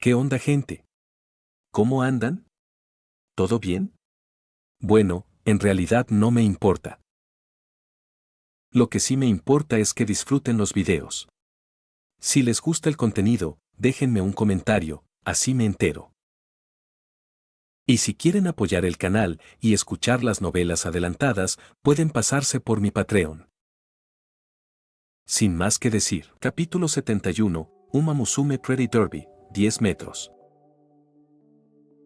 ¿Qué onda, gente? ¿Cómo andan? ¿Todo bien? Bueno, en realidad no me importa. Lo que sí me importa es que disfruten los videos. Si les gusta el contenido, déjenme un comentario, así me entero. Y si quieren apoyar el canal y escuchar las novelas adelantadas, pueden pasarse por mi Patreon. Sin más que decir, capítulo 71, Uma Musume Pretty Derby, 10 metros.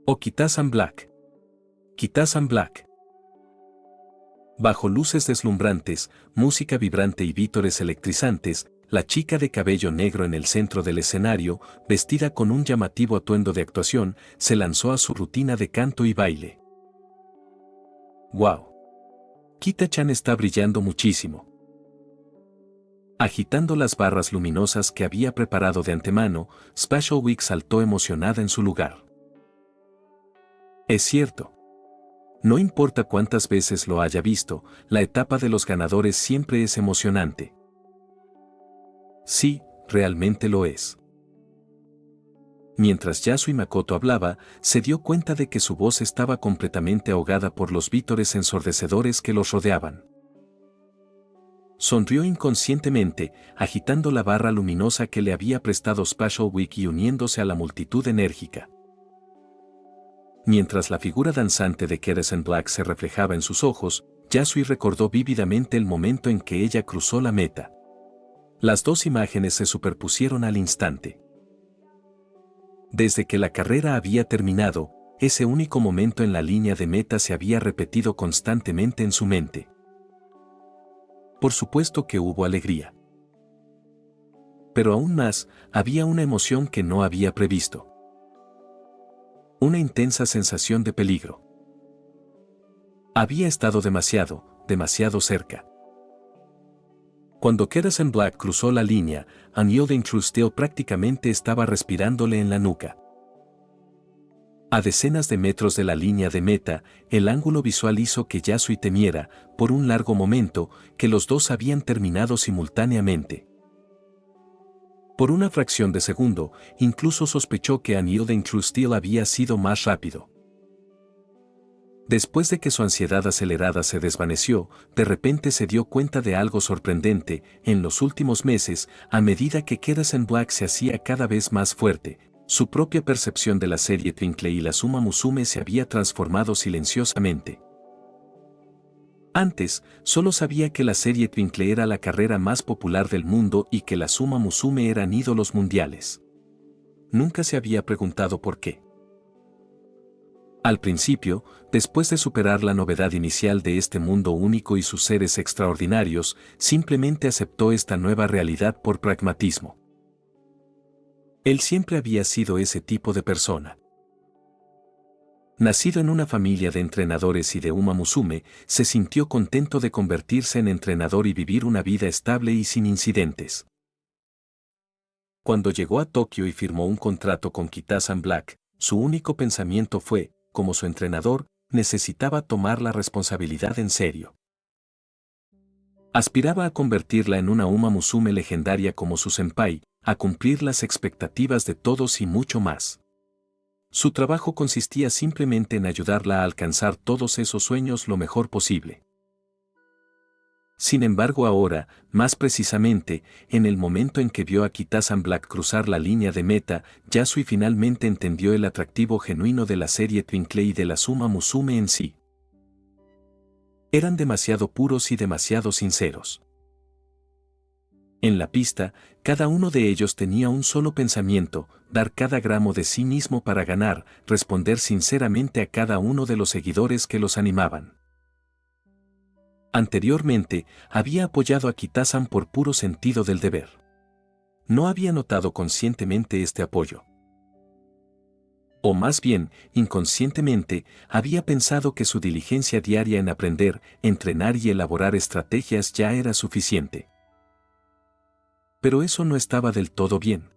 O Kitasan Black. Kitasan Black. Bajo luces deslumbrantes, música vibrante y vítores electrizantes, la chica de cabello negro en el centro del escenario, vestida con un llamativo atuendo de actuación, se lanzó a su rutina de canto y baile. ¡Wow! Kita-chan está brillando muchísimo. Agitando las barras luminosas que había preparado de antemano, Special Week saltó emocionada en su lugar. Es cierto. No importa cuántas veces lo haya visto, la etapa de los ganadores siempre es emocionante. Sí, realmente lo es. Mientras Yasu y Makoto hablaba, se dio cuenta de que su voz estaba completamente ahogada por los vítores ensordecedores que los rodeaban. Sonrió inconscientemente, agitando la barra luminosa que le había prestado Special Week y uniéndose a la multitud enérgica. Mientras la figura danzante de Keresan Black se reflejaba en sus ojos, Yasui recordó vívidamente el momento en que ella cruzó la meta. Las dos imágenes se superpusieron al instante. Desde que la carrera había terminado, ese único momento en la línea de meta se había repetido constantemente en su mente. Por supuesto que hubo alegría. Pero aún más, había una emoción que no había previsto. Una intensa sensación de peligro. Había estado demasiado cerca. Cuando Keresan Black cruzó la línea, Unyielding True Steel prácticamente estaba respirándole en la nuca. A decenas de metros de la línea de meta, el ángulo visual hizo que Yasui temiera, por un largo momento, que los dos habían terminado simultáneamente. Por una fracción de segundo, incluso sospechó que Unyielding True Steel había sido más rápido. Después de que su ansiedad acelerada se desvaneció, de repente se dio cuenta de algo sorprendente. En los últimos meses, a medida que Keresan Black se hacía cada vez más fuerte, su propia percepción de la serie Twinkle y la Uma Musume se había transformado silenciosamente. Antes, solo sabía que la serie Twinkle era la carrera más popular del mundo y que las Uma Musume eran ídolos mundiales. Nunca se había preguntado por qué. Al principio, después de superar la novedad inicial de este mundo único y sus seres extraordinarios, simplemente aceptó esta nueva realidad por pragmatismo. Él siempre había sido ese tipo de persona. Nacido en una familia de entrenadores y de Uma Musume, se sintió contento de convertirse en entrenador y vivir una vida estable y sin incidentes. Cuando llegó a Tokio y firmó un contrato con Kitasan Black, su único pensamiento fue, como su entrenador, necesitaba tomar la responsabilidad en serio. Aspiraba a convertirla en una Uma Musume legendaria como su senpai, a cumplir las expectativas de todos y mucho más. Su trabajo consistía simplemente en ayudarla a alcanzar todos esos sueños lo mejor posible. Sin embargo ahora, más precisamente, en el momento en que vio a Kitasan Black cruzar la línea de meta, Yasui finalmente entendió el atractivo genuino de la serie Twinkle y de la Uma Musume en sí. Eran demasiado puros y demasiado sinceros. En la pista, cada uno de ellos tenía un solo pensamiento: dar cada gramo de sí mismo para ganar, responder sinceramente a cada uno de los seguidores que los animaban. Anteriormente, había apoyado a Kitasan por puro sentido del deber. No había notado conscientemente este apoyo. O más bien, inconscientemente, había pensado que su diligencia diaria en aprender, entrenar y elaborar estrategias ya era suficiente. Pero eso no estaba del todo bien.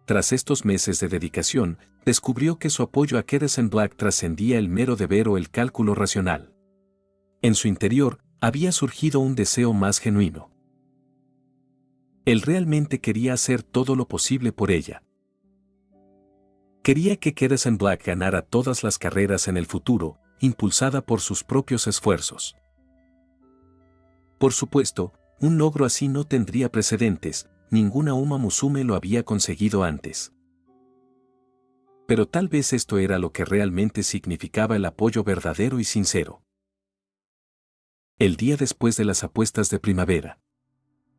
Tras estos meses de dedicación, descubrió que su apoyo a Keresan Black trascendía el mero deber o el cálculo racional. En su interior, había surgido un deseo más genuino. Él realmente quería hacer todo lo posible por ella. Quería que Keresan Black ganara todas las carreras en el futuro, impulsada por sus propios esfuerzos. Por supuesto, un logro así no tendría precedentes, ninguna Uma Musume lo había conseguido antes. Pero tal vez esto era lo que realmente significaba el apoyo verdadero y sincero. El día después de las apuestas de primavera.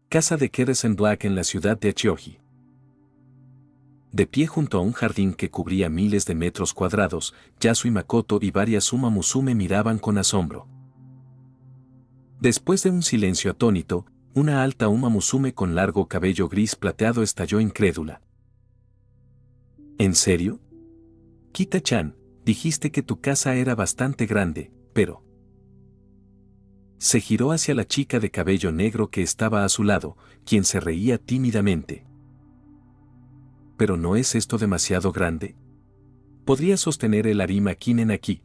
Casa de Keresan Black en la ciudad de Achioji. De pie junto a un jardín que cubría miles de metros cuadrados, Yasui Makoto y varias Uma Musume miraban con asombro. Después de un silencio atónito, una alta Uma Musume con largo cabello gris plateado estalló incrédula. ¿En serio? Kita-chan, dijiste que tu casa era bastante grande, pero... Se giró hacia la chica de cabello negro que estaba a su lado, quien se reía tímidamente. ¿Pero no es esto demasiado grande? ¿Podría sostener el Arima Kinen aquí?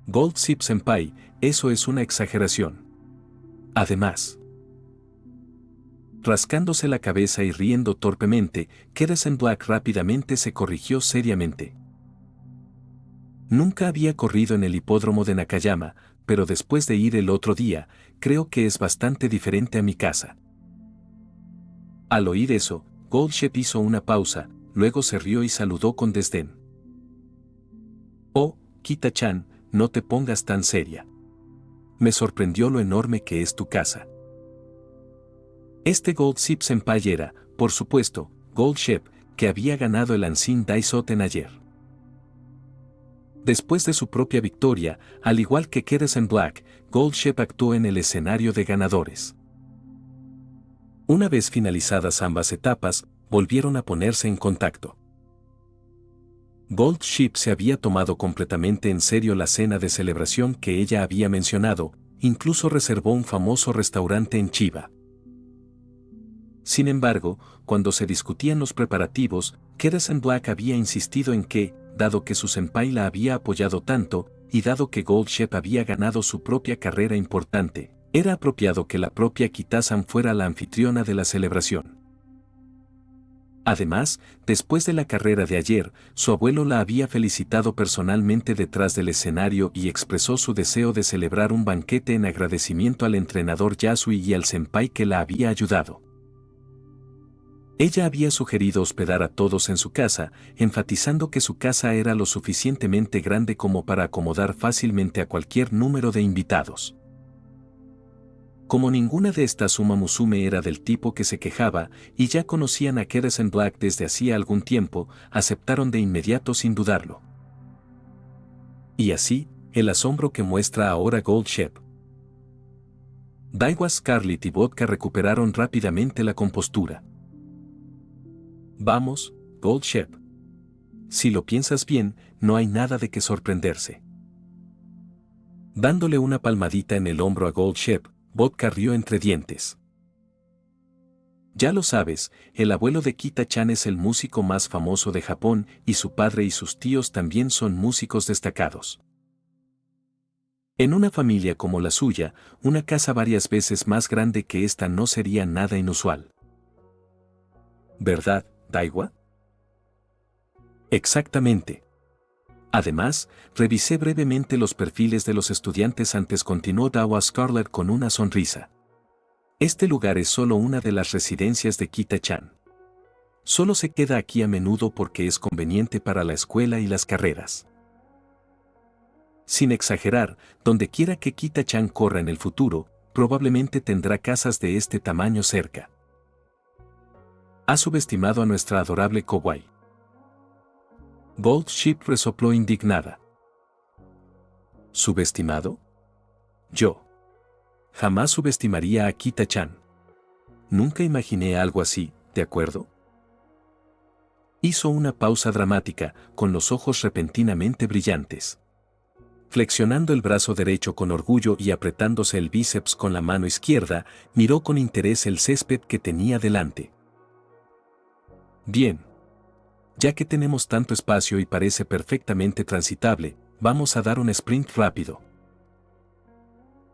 Gold Zip Senpai, eso es una exageración. Además, rascándose la cabeza y riendo torpemente, Keresan Black rápidamente se corrigió seriamente. Nunca había corrido en el hipódromo de Nakayama, pero después de ir el otro día, creo que es bastante diferente a mi casa. Al oír eso, Goldshep hizo una pausa, luego se rió y saludó con desdén. Oh, Kita-chan, no te pongas tan seria. Me sorprendió lo enorme que es tu casa. Este Gold Zip Senpai era, por supuesto, Goldshep, que había ganado el Anshin Daisoten ayer. Después de su propia victoria, al igual que Keresan Black, Goldshep actuó en el escenario de ganadores. Una vez finalizadas ambas etapas, volvieron a ponerse en contacto. Goldshep se había tomado completamente en serio la cena de celebración que ella había mencionado, incluso reservó un famoso restaurante en Chiba. Sin embargo, cuando se discutían los preparativos, Keresan Black había insistido en que, dado que su senpai la había apoyado tanto, y dado que Goldshep había ganado su propia carrera importante, era apropiado que la propia Kita-san fuera la anfitriona de la celebración. Además, después de la carrera de ayer, su abuelo la había felicitado personalmente detrás del escenario y expresó su deseo de celebrar un banquete en agradecimiento al entrenador Yasui y al senpai que la había ayudado. Ella había sugerido hospedar a todos en su casa, enfatizando que su casa era lo suficientemente grande como para acomodar fácilmente a cualquier número de invitados. Como ninguna de estas Uma Musume era del tipo que se quejaba, y ya conocían a Keresan Black desde hacía algún tiempo, aceptaron de inmediato sin dudarlo. Y así, el asombro que muestra ahora Goldshep. Daiwa, Scarlet y Vodka recuperaron rápidamente la compostura. Vamos, Goldshep. Si lo piensas bien, no hay nada de qué sorprenderse. Dándole una palmadita en el hombro a Goldshep, Vodka rió entre dientes. Ya lo sabes, el abuelo de Kita-chan es el músico más famoso de Japón y su padre y sus tíos también son músicos destacados. En una familia como la suya, una casa varias veces más grande que esta no sería nada inusual. ¿Verdad, Daiwa? Exactamente. Además, revisé brevemente los perfiles de los estudiantes antes, continuó Daiwa Scarlet con una sonrisa. Este lugar es solo una de las residencias de Kita-chan. Solo se queda aquí a menudo porque es conveniente para la escuela y las carreras. Sin exagerar, donde quiera que Kita-chan corra en el futuro, probablemente tendrá casas de este tamaño cerca. Ha subestimado a nuestra adorable Kowai. Goldshep resopló indignada. ¿Subestimado? Yo. Jamás subestimaría a Kita-chan. Nunca imaginé algo así, ¿de acuerdo? Hizo una pausa dramática, con los ojos repentinamente brillantes. Flexionando el brazo derecho con orgullo y apretándose el bíceps con la mano izquierda, miró con interés el césped que tenía delante. Bien. Ya que tenemos tanto espacio y parece perfectamente transitable, vamos a dar un sprint rápido.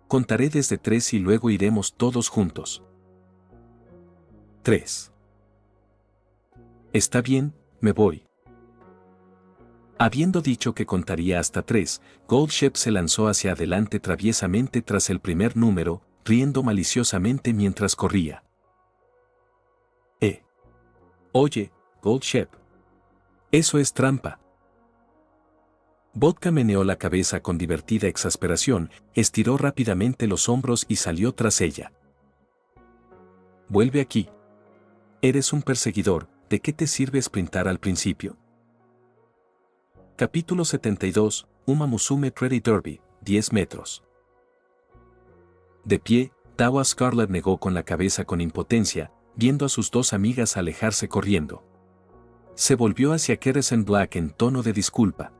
Contaré desde 3 y luego iremos todos juntos. 3. Está bien, me voy. Habiendo dicho que contaría hasta 3, Goldshep se lanzó hacia adelante traviesamente tras el primer número, riendo maliciosamente mientras corría. Oye, Goldshep. Eso es trampa. Vodka meneó la cabeza con divertida exasperación, estiró rápidamente los hombros y salió tras ella. Vuelve aquí. Eres un perseguidor, ¿de qué te sirve sprintar al principio? Capítulo 72, Uma Musume Pretty Derby, 10 metros. De pie, Dawa Scarlet negó con la cabeza con impotencia, viendo a sus dos amigas alejarse corriendo. Se volvió hacia Keresen Black en tono de disculpa.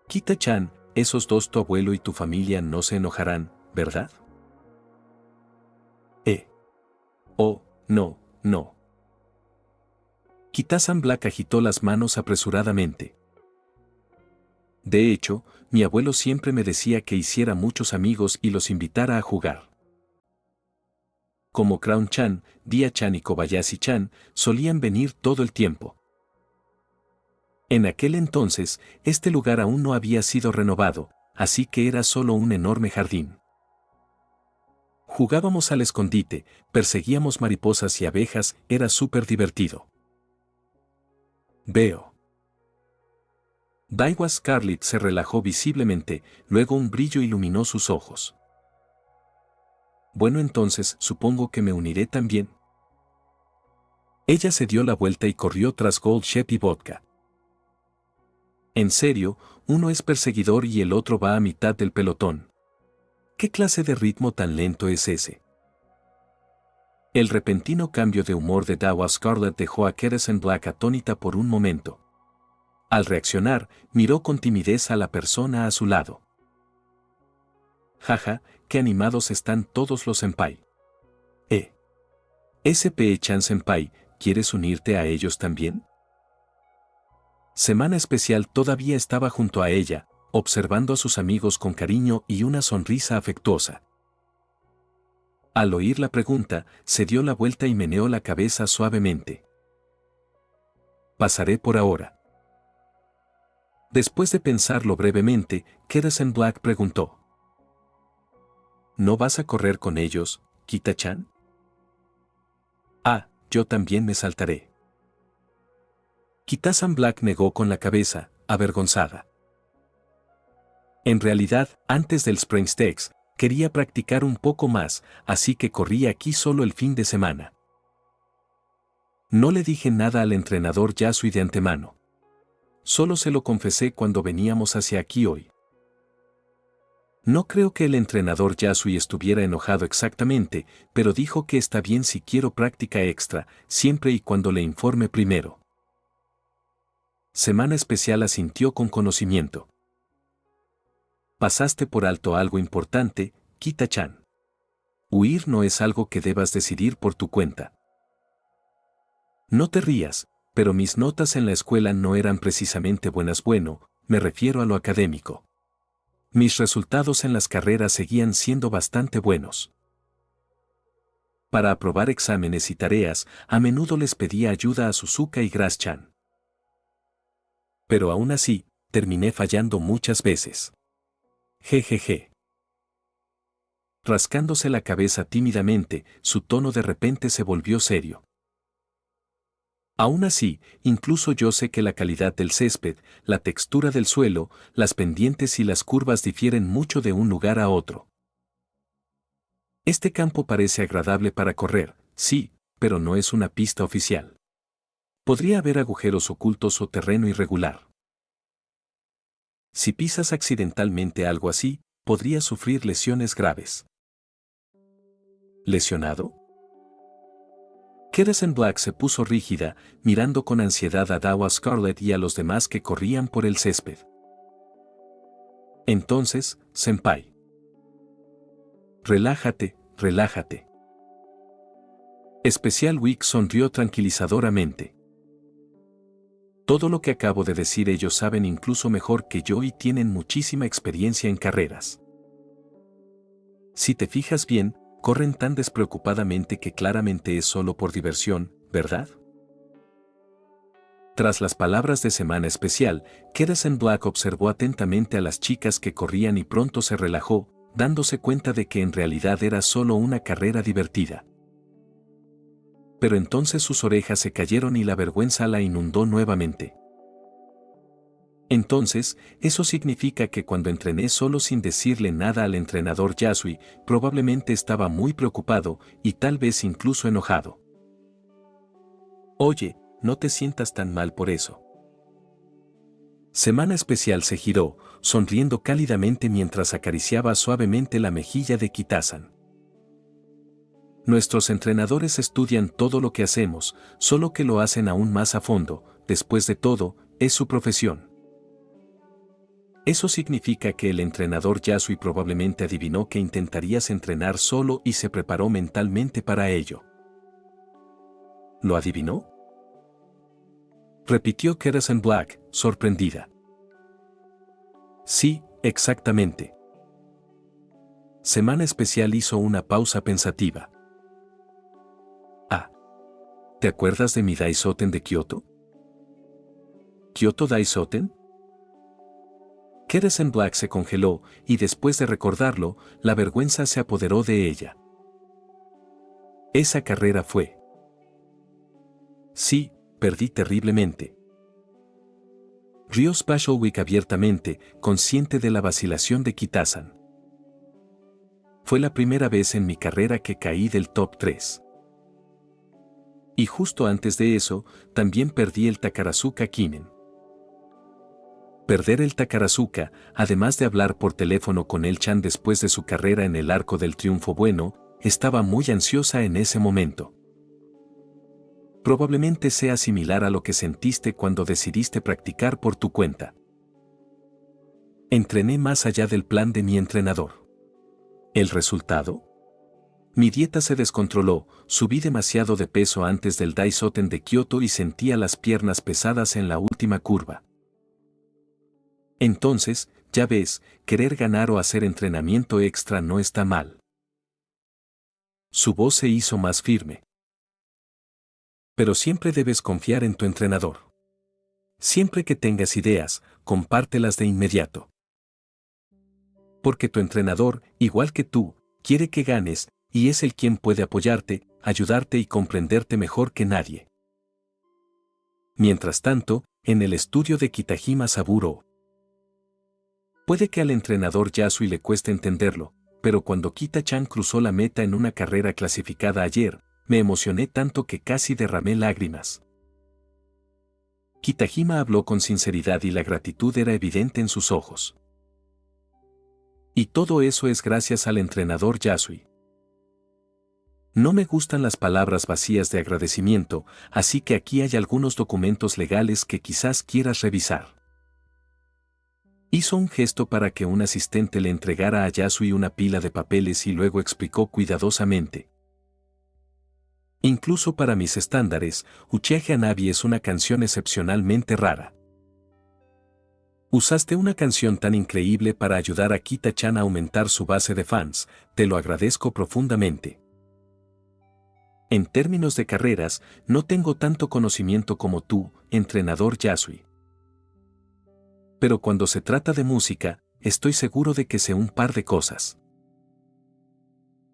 Kita-chan, esos dos tu abuelo y tu familia no se enojarán, ¿verdad? Oh, no, no. Kita-san Black agitó las manos apresuradamente. De hecho, mi abuelo siempre me decía que hiciera muchos amigos y los invitara a jugar. Como Crown-chan, Dia-chan y Kobayashi-chan, solían venir todo el tiempo. En aquel entonces, este lugar aún no había sido renovado, así que era solo un enorme jardín. Jugábamos al escondite, perseguíamos mariposas y abejas, era súper divertido. Veo. Daiwa Scarlet se relajó visiblemente, luego un brillo iluminó sus ojos. Bueno, entonces supongo que me uniré también. Ella se dio la vuelta y corrió tras Goldshep y Vodka. En serio, uno es perseguidor y el otro va a mitad del pelotón. ¿Qué clase de ritmo tan lento es ese? El repentino cambio de humor de Dawa Scarlet dejó a Keresen Black atónita por un momento. Al reaccionar, miró con timidez a la persona a su lado. Jaja, qué animados están todos los senpai. SP-chan senpai, ¿quieres unirte a ellos también? Semana Especial todavía estaba junto a ella, observando a sus amigos con cariño y una sonrisa afectuosa. Al oír la pregunta, se dio la vuelta y meneó la cabeza suavemente. Pasaré por ahora. Después de pensarlo brevemente, Keresen Black preguntó. ¿No vas a correr con ellos, Kita-chan? Ah, yo también me saltaré. Kita-san Black negó con la cabeza, avergonzada. En realidad, antes del Springsteaks, quería practicar un poco más, así que corrí aquí solo el fin de semana. No le dije nada al entrenador Yasui de antemano. Solo se lo confesé cuando veníamos hacia aquí hoy. No creo que el entrenador Yasui estuviera enojado exactamente, pero dijo que está bien si quiero práctica extra, siempre y cuando le informe primero. Semana Especial asintió con conocimiento. Pasaste por alto algo importante, Kita-chan. Huir no es algo que debas decidir por tu cuenta. No te rías, pero mis notas en la escuela no eran precisamente buenas. Bueno, me refiero a lo académico. Mis resultados en las carreras seguían siendo bastante buenos. Para aprobar exámenes y tareas, a menudo les pedía ayuda a Suzuka y Grass-chan. Pero aún así, terminé fallando muchas veces. Jejeje. Rascándose la cabeza tímidamente, su tono de repente se volvió serio. Aún así, incluso yo sé que la calidad del césped, la textura del suelo, las pendientes y las curvas difieren mucho de un lugar a otro. Este campo parece agradable para correr, sí, pero no es una pista oficial. Podría haber agujeros ocultos o terreno irregular. Si pisas accidentalmente algo así, podrías sufrir lesiones graves. ¿Lesionado? Keresen Black se puso rígida, mirando con ansiedad a Dawa Scarlet y a los demás que corrían por el césped. Entonces, senpai. Relájate, relájate. Special Week sonrió tranquilizadoramente. Todo lo que acabo de decir ellos saben incluso mejor que yo y tienen muchísima experiencia en carreras. Si te fijas bien, corren tan despreocupadamente que claramente es solo por diversión, ¿verdad? Tras las palabras de Semana Especial, Keresan Black observó atentamente a las chicas que corrían y pronto se relajó, dándose cuenta de que en realidad era solo una carrera divertida. Pero entonces sus orejas se cayeron y la vergüenza la inundó nuevamente. Entonces, eso significa que cuando entrené solo sin decirle nada al entrenador Yasui, probablemente estaba muy preocupado y tal vez incluso enojado. Oye, no te sientas tan mal por eso. Semana Especial se giró, sonriendo cálidamente mientras acariciaba suavemente la mejilla de Kita-san. Nuestros entrenadores estudian todo lo que hacemos, solo que lo hacen aún más a fondo, después de todo, es su profesión. Eso significa que el entrenador Yasui probablemente adivinó que intentarías entrenar solo y se preparó mentalmente para ello. ¿Lo adivinó?, repitió Keresan Black, sorprendida. Sí, exactamente. Semana Especial hizo una pausa pensativa. Ah. ¿Te acuerdas de mi Daisoten de Kioto? ¿Kyoto Daisoten? Keresan Black se congeló, y después de recordarlo, la vergüenza se apoderó de ella. Esa carrera fue. Sí, perdí terriblemente. Rió Special Week abiertamente, consciente de la vacilación de Kita-san. Fue la primera vez en mi carrera que caí del top 3. Y justo antes de eso, también perdí el Takarazuka Kimen. Perder el Takarazuka, además de hablar por teléfono con El-chan después de su carrera en el Arco del Triunfo Bueno, estaba muy ansiosa en ese momento. Probablemente sea similar a lo que sentiste cuando decidiste practicar por tu cuenta. Entrené más allá del plan de mi entrenador. ¿El resultado? Mi dieta se descontroló, subí demasiado de peso antes del Daisoten de Kioto y sentía las piernas pesadas en la última curva. Entonces, ya ves, querer ganar o hacer entrenamiento extra no está mal. Su voz se hizo más firme. Pero siempre debes confiar en tu entrenador. Siempre que tengas ideas, compártelas de inmediato. Porque tu entrenador, igual que tú, quiere que ganes, y es él quien puede apoyarte, ayudarte y comprenderte mejor que nadie. Mientras tanto, en el estudio de Kitajima Saburo. Puede que al entrenador Yasui le cueste entenderlo, pero cuando Kita-chan cruzó la meta en una carrera clasificada ayer, me emocioné tanto que casi derramé lágrimas. Kitajima habló con sinceridad y la gratitud era evidente en sus ojos. Y todo eso es gracias al entrenador Yasui. No me gustan las palabras vacías de agradecimiento, así que aquí hay algunos documentos legales que quizás quieras revisar. Hizo un gesto para que un asistente le entregara a Yasui una pila de papeles y luego explicó cuidadosamente. Incluso para mis estándares, Uchiha Hanabi es una canción excepcionalmente rara. Usaste una canción tan increíble para ayudar a Kita-chan a aumentar su base de fans, te lo agradezco profundamente. En términos de carreras, no tengo tanto conocimiento como tú, entrenador Yasui. Pero cuando se trata de música, estoy seguro de que sé un par de cosas.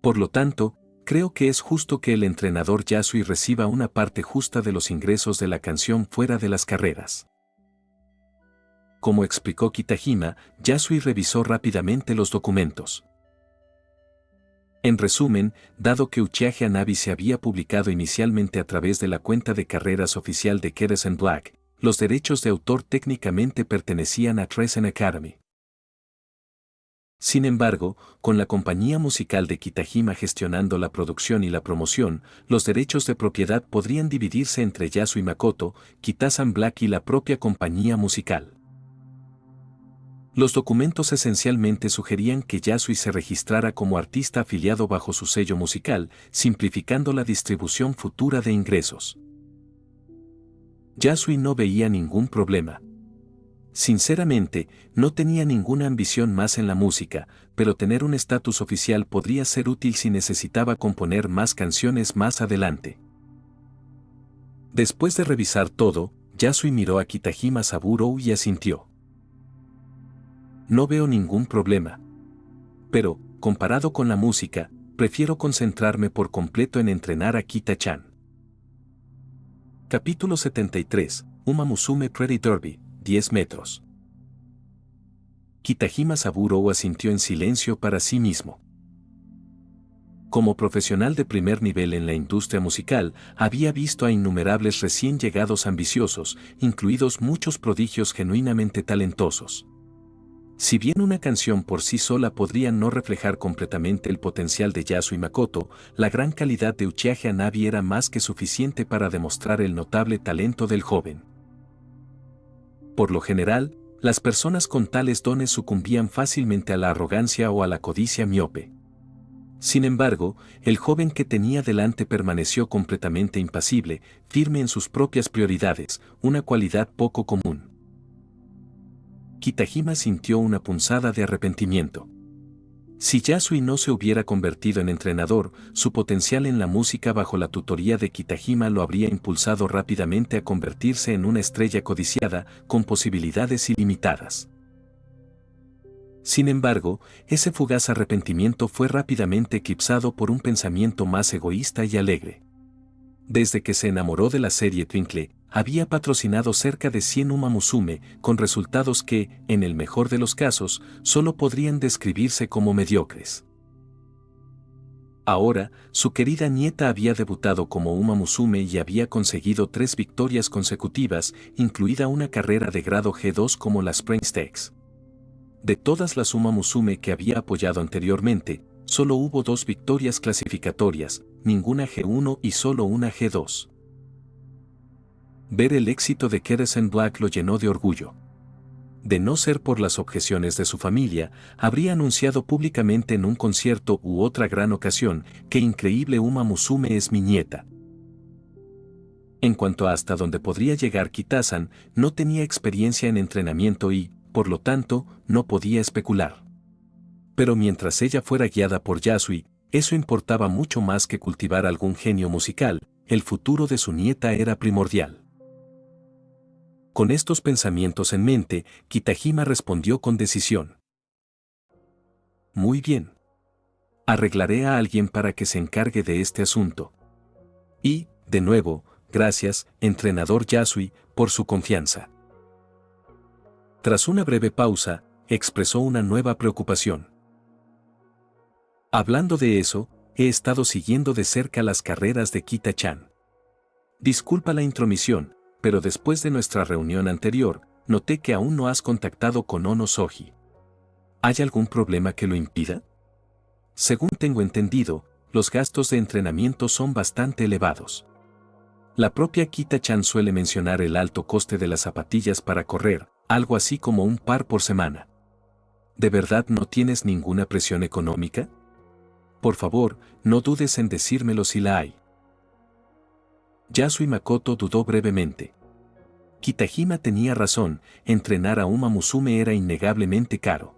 Por lo tanto, creo que es justo que el entrenador Yasui reciba una parte justa de los ingresos de la canción fuera de las carreras. Como explicó Kitajima, Yasui revisó rápidamente los documentos. En resumen, dado que Uchiha Hanabi se había publicado inicialmente a través de la cuenta de carreras oficial de Keresan Black, los derechos de autor técnicamente pertenecían a Treisen Academy. Sin embargo, con la compañía musical de Kitajima gestionando la producción y la promoción, los derechos de propiedad podrían dividirse entre Yasui Makoto, Kita-san Black y la propia compañía musical. Los documentos esencialmente sugerían que Yasui se registrara como artista afiliado bajo su sello musical, simplificando la distribución futura de ingresos. Yasui no veía ningún problema. Sinceramente, no tenía ninguna ambición más en la música, pero tener un estatus oficial podría ser útil si necesitaba componer más canciones más adelante. Después de revisar todo, Yasui miró a Kitajima Saburo y asintió. No veo ningún problema. Pero, comparado con la música, prefiero concentrarme por completo en entrenar a Kita-chan. Capítulo 73, Uma Musume Pretty Derby, 10 metros. Kitajima Saburo asintió en silencio para sí mismo. Como profesional de primer nivel en la industria musical, había visto a innumerables recién llegados ambiciosos, incluidos muchos prodigios genuinamente talentosos. Si bien una canción por sí sola podría no reflejar completamente el potencial de Yasui Makoto, la gran calidad de Uchiha Hanabi era más que suficiente para demostrar el notable talento del joven. Por lo general, las personas con tales dones sucumbían fácilmente a la arrogancia o a la codicia miope. Sin embargo, el joven que tenía delante permaneció completamente impasible, firme en sus propias prioridades, una cualidad poco común. Kitajima sintió una punzada de arrepentimiento. Si Yasui no se hubiera convertido en entrenador, su potencial en la música bajo la tutoría de Kitajima lo habría impulsado rápidamente a convertirse en una estrella codiciada, con posibilidades ilimitadas. Sin embargo, ese fugaz arrepentimiento fue rápidamente eclipsado por un pensamiento más egoísta y alegre. Desde que se enamoró de la serie Twinkle, había patrocinado cerca de 100 Uma Musume, con resultados que, en el mejor de los casos, solo podrían describirse como mediocres. Ahora, su querida nieta había debutado como Uma Musume y había conseguido 3 victorias consecutivas, incluida una carrera de grado G2 como la Spring Stakes. De todas las Uma Musume que había apoyado anteriormente, solo hubo 2 victorias clasificatorias, ninguna G1 y solo una G2. Ver el éxito de Keresan Black lo llenó de orgullo. De no ser por las objeciones de su familia, habría anunciado públicamente en un concierto u otra gran ocasión que increíble Uma Musume es mi nieta. En cuanto a hasta dónde podría llegar Kita-san, no tenía experiencia en entrenamiento y, por lo tanto, no podía especular. Pero mientras ella fuera guiada por Yasui, eso importaba mucho más que cultivar algún genio musical, el futuro de su nieta era primordial. Con estos pensamientos en mente, Kitajima respondió con decisión. Muy bien. Arreglaré a alguien para que se encargue de este asunto. Y, de nuevo, gracias, entrenador Yasui, por su confianza. Tras una breve pausa, expresó una nueva preocupación. Hablando de eso, he estado siguiendo de cerca las carreras de Kita-chan. Disculpa la intromisión, pero después de nuestra reunión anterior, noté que aún no has contactado con Ono Soji. ¿Hay algún problema que lo impida? Según tengo entendido, los gastos de entrenamiento son bastante elevados. La propia Kita-chan suele mencionar el alto coste de las zapatillas para correr, algo así como un par por semana. ¿De verdad no tienes ninguna presión económica? Por favor, no dudes en decírmelo si la hay. Yasui Makoto dudó brevemente. Kitajima tenía razón, entrenar a Uma Musume era innegablemente caro.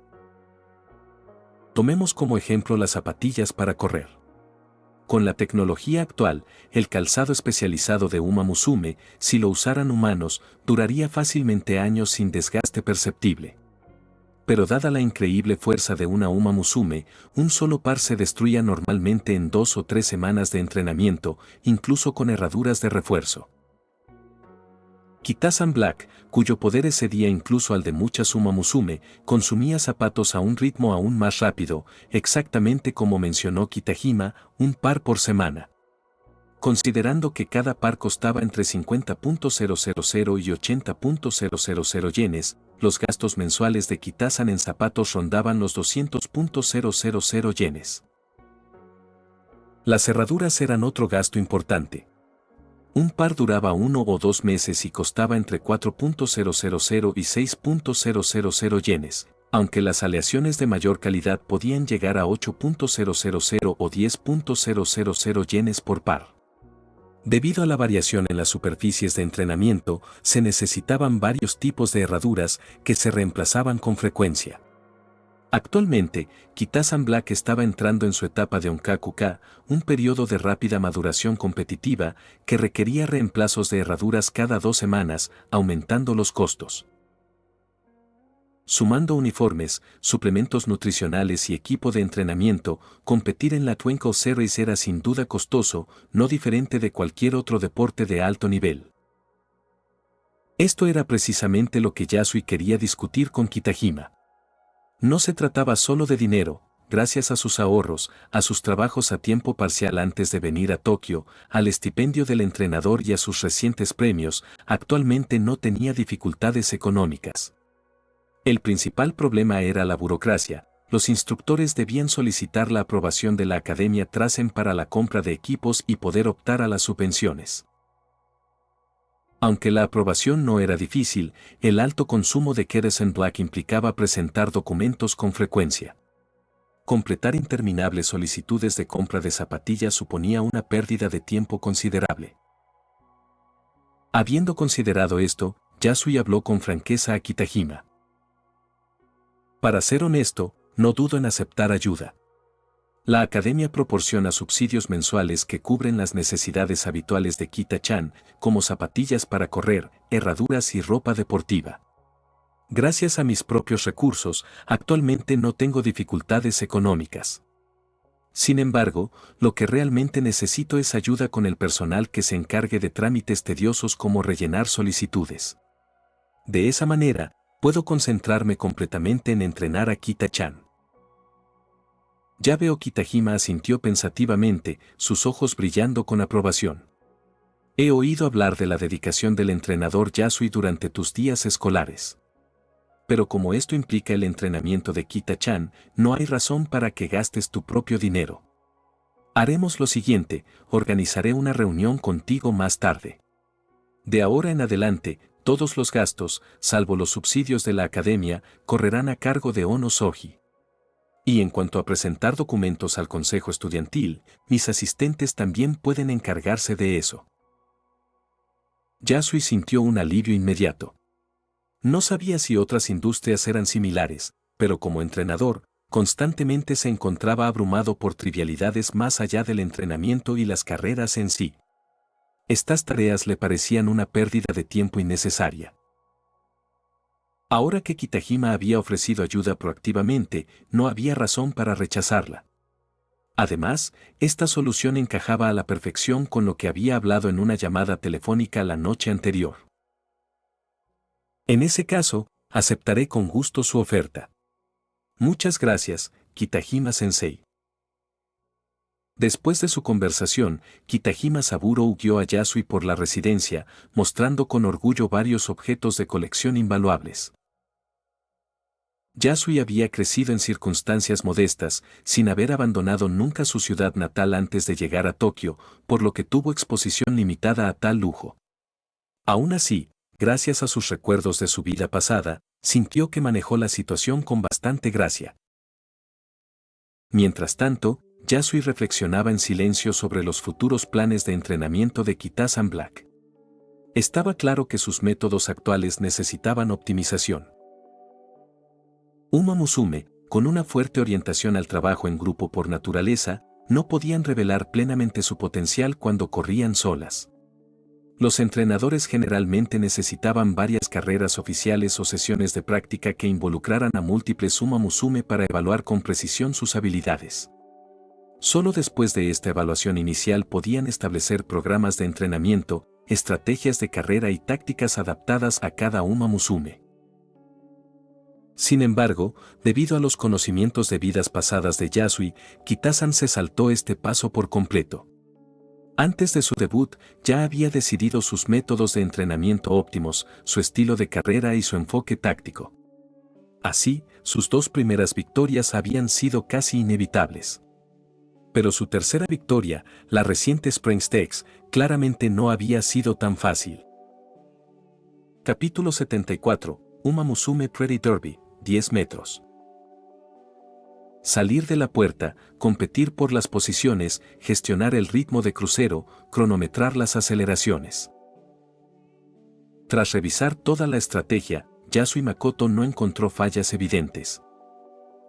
Tomemos como ejemplo las zapatillas para correr. Con la tecnología actual, el calzado especializado de Uma Musume, si lo usaran humanos, duraría fácilmente años sin desgaste perceptible. Pero dada la increíble fuerza de una Uma Musume, un solo par se destruía normalmente en 2 o 3 semanas de entrenamiento, incluso con herraduras de refuerzo. Kita-san Black, cuyo poder excedía incluso al de muchas Uma Musume, consumía zapatos a un ritmo aún más rápido, exactamente como mencionó Kitajima, un par por semana. Considerando que cada par costaba entre 50.000 y 80.000 yenes, los gastos mensuales de Kita-san en zapatos rondaban los 200.000 yenes. Las cerraduras eran otro gasto importante. Un par duraba 1 o 2 meses y costaba entre 4.000 y 6.000 yenes, aunque las aleaciones de mayor calidad podían llegar a 8.000 o 10.000 yenes por par. Debido a la variación en las superficies de entrenamiento, se necesitaban varios tipos de herraduras que se reemplazaban con frecuencia. Actualmente, Kitasan Black estaba entrando en su etapa de Onkakuka, un periodo de rápida maduración competitiva que requería reemplazos de herraduras cada 2 semanas, aumentando los costos. Sumando uniformes, suplementos nutricionales y equipo de entrenamiento, competir en la Twinkle Series era sin duda costoso, no diferente de cualquier otro deporte de alto nivel. Esto era precisamente lo que Yasui quería discutir con Kitajima. No se trataba solo de dinero, gracias a sus ahorros, a sus trabajos a tiempo parcial antes de venir a Tokio, al estipendio del entrenador y a sus recientes premios, actualmente no tenía dificultades económicas. El principal problema era la burocracia. Los instructores debían solicitar la aprobación de la Academia Trasen para la compra de equipos y poder optar a las subvenciones. Aunque la aprobación no era difícil, el alto consumo de Kitasan Black implicaba presentar documentos con frecuencia. Completar interminables solicitudes de compra de zapatillas suponía una pérdida de tiempo considerable. Habiendo considerado esto, Yasui habló con franqueza a Kitajima. Para ser honesto, no dudo en aceptar ayuda. La academia proporciona subsidios mensuales que cubren las necesidades habituales de Kita-chan, como zapatillas para correr, herraduras y ropa deportiva. Gracias a mis propios recursos, actualmente no tengo dificultades económicas. Sin embargo, lo que realmente necesito es ayuda con el personal que se encargue de trámites tediosos como rellenar solicitudes. De esa manera, puedo concentrarme completamente en entrenar a Kita-chan. Ya veo. Kitajima asintió pensativamente, sus ojos brillando con aprobación. He oído hablar de la dedicación del entrenador Yasui durante tus días escolares. Pero como esto implica el entrenamiento de Kita-chan, no hay razón para que gastes tu propio dinero. Haremos lo siguiente, organizaré una reunión contigo más tarde. De ahora en adelante, todos los gastos, salvo los subsidios de la academia, correrán a cargo de Ono Soji. Y en cuanto a presentar documentos al consejo estudiantil, mis asistentes también pueden encargarse de eso. Yasui sintió un alivio inmediato. No sabía si otras industrias eran similares, pero como entrenador, constantemente se encontraba abrumado por trivialidades más allá del entrenamiento y las carreras en sí. Estas tareas le parecían una pérdida de tiempo innecesaria. Ahora que Kitajima había ofrecido ayuda proactivamente, no había razón para rechazarla. Además, esta solución encajaba a la perfección con lo que había hablado en una llamada telefónica la noche anterior. En ese caso, aceptaré con gusto su oferta. Muchas gracias, Kitajima-sensei. Después de su conversación, Kitajima Saburo guió a Yasui por la residencia, mostrando con orgullo varios objetos de colección invaluables. Yasui había crecido en circunstancias modestas, sin haber abandonado nunca su ciudad natal antes de llegar a Tokio, por lo que tuvo exposición limitada a tal lujo. Aún así, gracias a sus recuerdos de su vida pasada, sintió que manejó la situación con bastante gracia. Mientras tanto, Yasui reflexionaba en silencio sobre los futuros planes de entrenamiento de Kitasan Black. Estaba claro que sus métodos actuales necesitaban optimización. Uma Musume, con una fuerte orientación al trabajo en grupo por naturaleza, no podían revelar plenamente su potencial cuando corrían solas. Los entrenadores generalmente necesitaban varias carreras oficiales o sesiones de práctica que involucraran a múltiples Uma Musume para evaluar con precisión sus habilidades. Solo después de esta evaluación inicial podían establecer programas de entrenamiento, estrategias de carrera y tácticas adaptadas a cada Uma Musume. Sin embargo, debido a los conocimientos de vidas pasadas de Yasui, Kitasan se saltó este paso por completo. Antes de su debut, ya había decidido sus métodos de entrenamiento óptimos, su estilo de carrera y su enfoque táctico. Así, sus 2 primeras victorias habían sido casi inevitables. Pero su tercera victoria, la reciente Spring Stakes, claramente no había sido tan fácil. Capítulo 74, Uma Musume Pretty Derby, 10 metros. Salir de la puerta, competir por las posiciones, gestionar el ritmo de crucero, cronometrar las aceleraciones. Tras revisar toda la estrategia, Yasui Makoto no encontró fallas evidentes.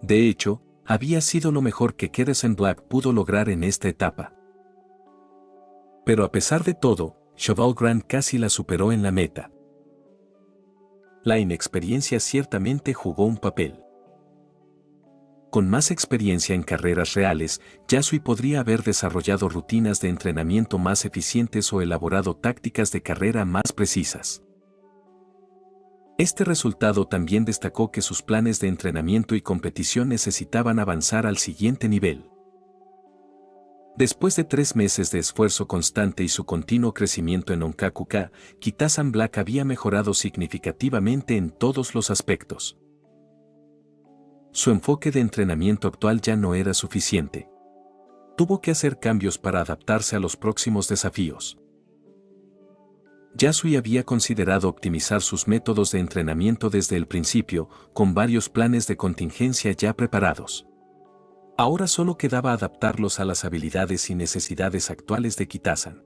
De hecho, había sido lo mejor que Kitasan Black pudo lograr en esta etapa. Pero a pesar de todo, Cheval Grand casi la superó en la meta. La inexperiencia ciertamente jugó un papel. Con más experiencia en carreras reales, Yasui podría haber desarrollado rutinas de entrenamiento más eficientes o elaborado tácticas de carrera más precisas. Este resultado también destacó que sus planes de entrenamiento y competición necesitaban avanzar al siguiente nivel. Después de 3 meses de esfuerzo constante y su continuo crecimiento en Onkakuka, Kitasan Black había mejorado significativamente en todos los aspectos. Su enfoque de entrenamiento actual ya no era suficiente. Tuvo que hacer cambios para adaptarse a los próximos desafíos. Yasui había considerado optimizar sus métodos de entrenamiento desde el principio, con varios planes de contingencia ya preparados. Ahora solo quedaba adaptarlos a las habilidades y necesidades actuales de Kitasan.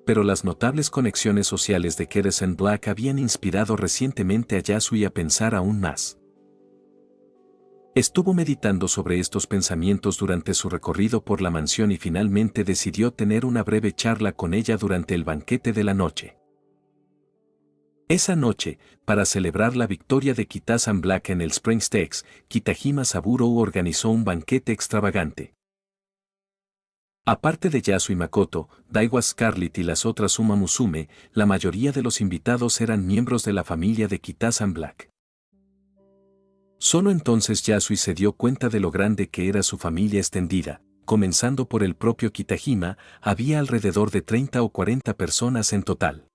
Pero las notables conexiones sociales de Kitasan Black habían inspirado recientemente a Yasui a pensar aún más. Estuvo meditando sobre estos pensamientos durante su recorrido por la mansión y finalmente decidió tener una breve charla con ella durante el banquete de la noche. Esa noche, para celebrar la victoria de Kitasan Black en el Spring Stakes, Kitajima Saburo organizó un banquete extravagante. Aparte de Yasui Makoto, Daiwa Scarlet y las otras Uma Musume, la mayoría de los invitados eran miembros de la familia de Kitasan Black. Solo entonces Yasui se dio cuenta de lo grande que era su familia extendida. Comenzando por el propio Kitajima, había alrededor de 30 o 40 personas en total.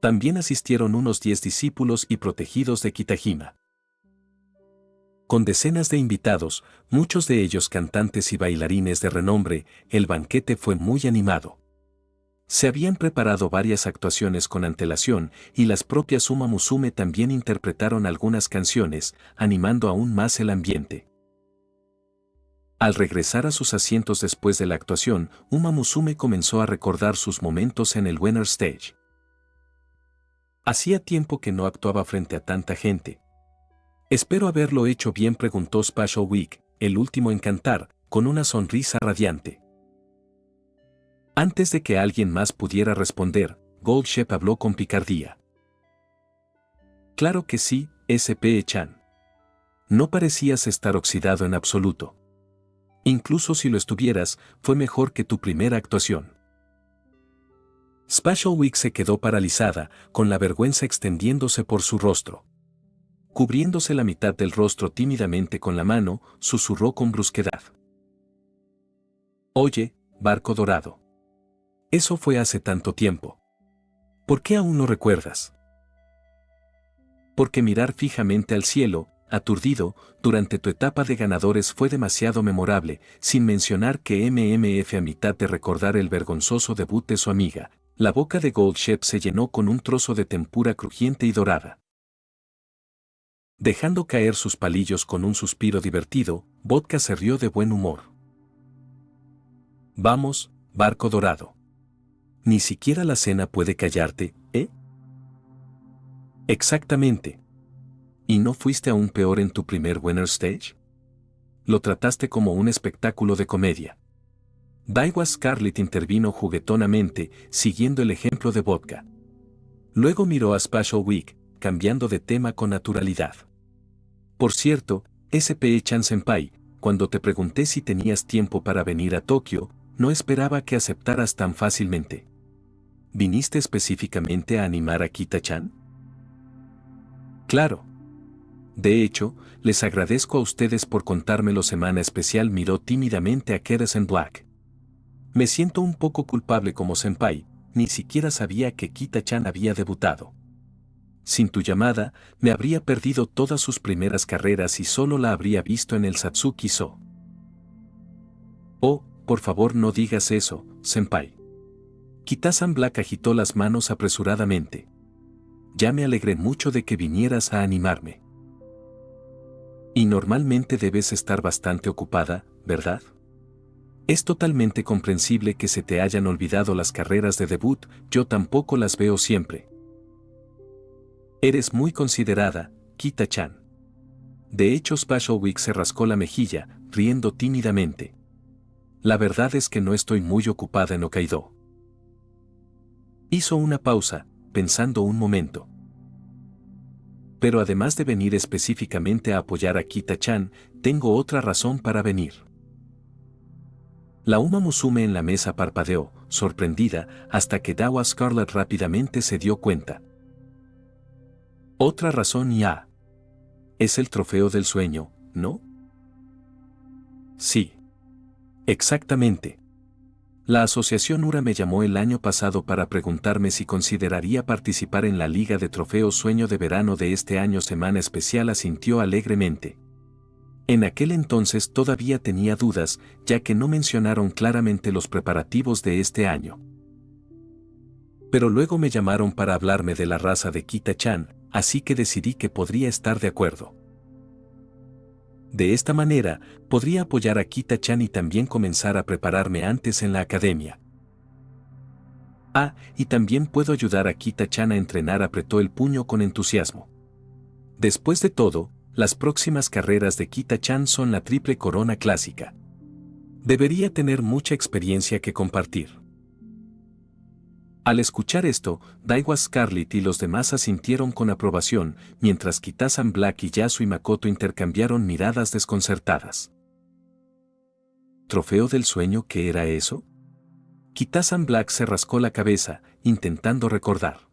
También asistieron unos 10 discípulos y protegidos de Kitajima. Con decenas de invitados, muchos de ellos cantantes y bailarines de renombre, el banquete fue muy animado. Se habían preparado varias actuaciones con antelación y las propias Uma Musume también interpretaron algunas canciones, animando aún más el ambiente. Al regresar a sus asientos después de la actuación, Uma Musume comenzó a recordar sus momentos en el Winner Stage. Hacía tiempo que no actuaba frente a tanta gente. Espero haberlo hecho bien, preguntó Special Week, el último en cantar, con una sonrisa radiante. Antes de que alguien más pudiera responder, Gold Shep habló con picardía. Claro que sí, SP-chan. No parecías estar oxidado en absoluto. Incluso si lo estuvieras, fue mejor que tu primera actuación. Special Week se quedó paralizada, con la vergüenza extendiéndose por su rostro. Cubriéndose la mitad del rostro tímidamente con la mano, susurró con brusquedad. Oye, barco dorado. Eso fue hace tanto tiempo. ¿Por qué aún no recuerdas? Porque mirar fijamente al cielo, aturdido, durante tu etapa de ganadores fue demasiado memorable, sin mencionar que MMF a mitad de recordar el vergonzoso debut de su amiga. La boca de Gold Shep se llenó con un trozo de tempura crujiente y dorada. Dejando caer sus palillos con un suspiro divertido, Vodka se rió de buen humor. Vamos, barco dorado. Ni siquiera la cena puede callarte, ¿eh? Exactamente. ¿Y no fuiste aún peor en tu primer Winner Stage? Lo trataste como un espectáculo de comedia. Daiwa Scarlet intervino juguetonamente, siguiendo el ejemplo de Vodka. Luego miró a Special Week, cambiando de tema con naturalidad. Por cierto, SP-chan Senpai, cuando te pregunté si tenías tiempo para venir a Tokio, no esperaba que aceptaras tan fácilmente. ¿Viniste específicamente a animar a Kita-chan? Claro. De hecho, les agradezco a ustedes por contármelo. Semana especial miró tímidamente a Kitasan Black. Me siento un poco culpable como senpai, ni siquiera sabía que Kita-chan había debutado. Sin tu llamada, me habría perdido todas sus primeras carreras y solo la habría visto en el Satsuki-so. Oh, por favor no digas eso, senpai. Kitasan Black agitó las manos apresuradamente. Ya me alegré mucho de que vinieras a animarme. Y normalmente debes estar bastante ocupada, ¿verdad? Es totalmente comprensible que se te hayan olvidado las carreras de debut, yo tampoco las veo siempre. Eres muy considerada, Kita-chan. De hecho, Spashowik se rascó la mejilla, riendo tímidamente. La verdad es que no estoy muy ocupada en Hokkaido. Hizo una pausa, pensando un momento. Pero además de venir específicamente a apoyar a Kita-chan, tengo otra razón para venir. La Uma Musume en la mesa parpadeó, sorprendida, hasta que Dawa Scarlet rápidamente se dio cuenta. Otra razón ya. Es el trofeo del sueño, ¿no? Sí. Exactamente. La asociación URA me llamó el año pasado para preguntarme si consideraría participar en la Liga de Trofeos Sueño de Verano de este año. Semana especial, asintió alegremente. En aquel entonces todavía tenía dudas, ya que no mencionaron claramente los preparativos de este año. Pero luego me llamaron para hablarme de la raza de Kita-chan, así que decidí que podría estar de acuerdo. De esta manera, podría apoyar a Kita-chan y también comenzar a prepararme antes en la academia. Ah, y también puedo ayudar a Kita-chan a entrenar. Apretó el puño con entusiasmo. Después de todo, las próximas carreras de Kita-chan son la Triple Corona Clásica. Debería tener mucha experiencia que compartir. Al escuchar esto, Daiwa Scarlet y los demás asintieron con aprobación, mientras Kita-san Black y Yasui Makoto intercambiaron miradas desconcertadas. ¿Trofeo del sueño? ¿Qué era eso? Kita-san Black se rascó la cabeza, intentando recordar.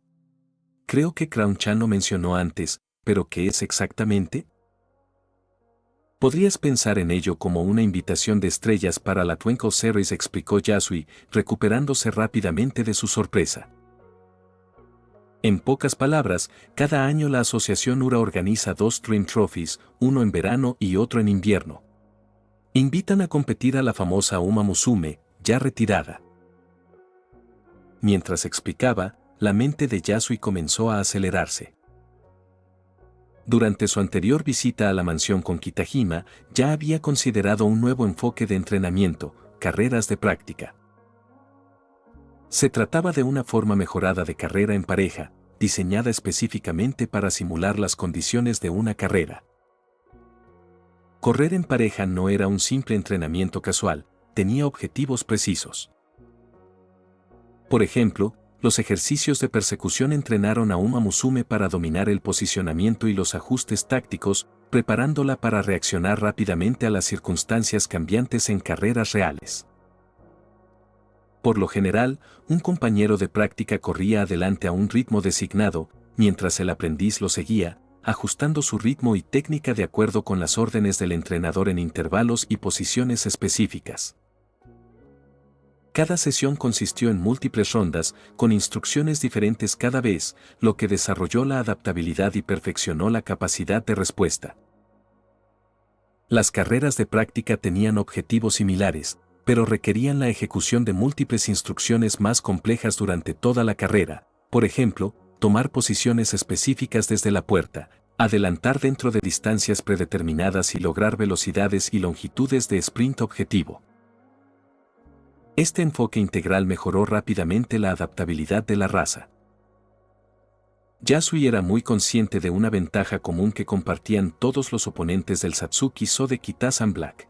Creo que Crown-chan lo mencionó antes, pero ¿qué es exactamente? Podrías pensar en ello como una invitación de estrellas para la Twinkle Series, explicó Yasui, recuperándose rápidamente de su sorpresa. En pocas palabras, cada año la asociación URA organiza 2 Dream Trophies, uno en verano y otro en invierno. Invitan a competir a la famosa Uma Musume, ya retirada. Mientras explicaba, la mente de Yasui comenzó a acelerarse. Durante su anterior visita a la mansión con Kitajima, ya había considerado un nuevo enfoque de entrenamiento, carreras de práctica. Se trataba de una forma mejorada de carrera en pareja, diseñada específicamente para simular las condiciones de una carrera. Correr en pareja no era un simple entrenamiento casual, tenía objetivos precisos. Por ejemplo, los ejercicios de persecución entrenaron a Uma Musume para dominar el posicionamiento y los ajustes tácticos, preparándola para reaccionar rápidamente a las circunstancias cambiantes en carreras reales. Por lo general, un compañero de práctica corría adelante a un ritmo designado, mientras el aprendiz lo seguía, ajustando su ritmo y técnica de acuerdo con las órdenes del entrenador en intervalos y posiciones específicas. Cada sesión consistió en múltiples rondas, con instrucciones diferentes cada vez, lo que desarrolló la adaptabilidad y perfeccionó la capacidad de respuesta. Las carreras de práctica tenían objetivos similares, pero requerían la ejecución de múltiples instrucciones más complejas durante toda la carrera, por ejemplo, tomar posiciones específicas desde la puerta, adelantar dentro de distancias predeterminadas y lograr velocidades y longitudes de sprint objetivo. Este enfoque integral mejoró rápidamente la adaptabilidad de la raza. Yasui era muy consciente de una ventaja común que compartían todos los oponentes del Satsuki So de Kita-san Black.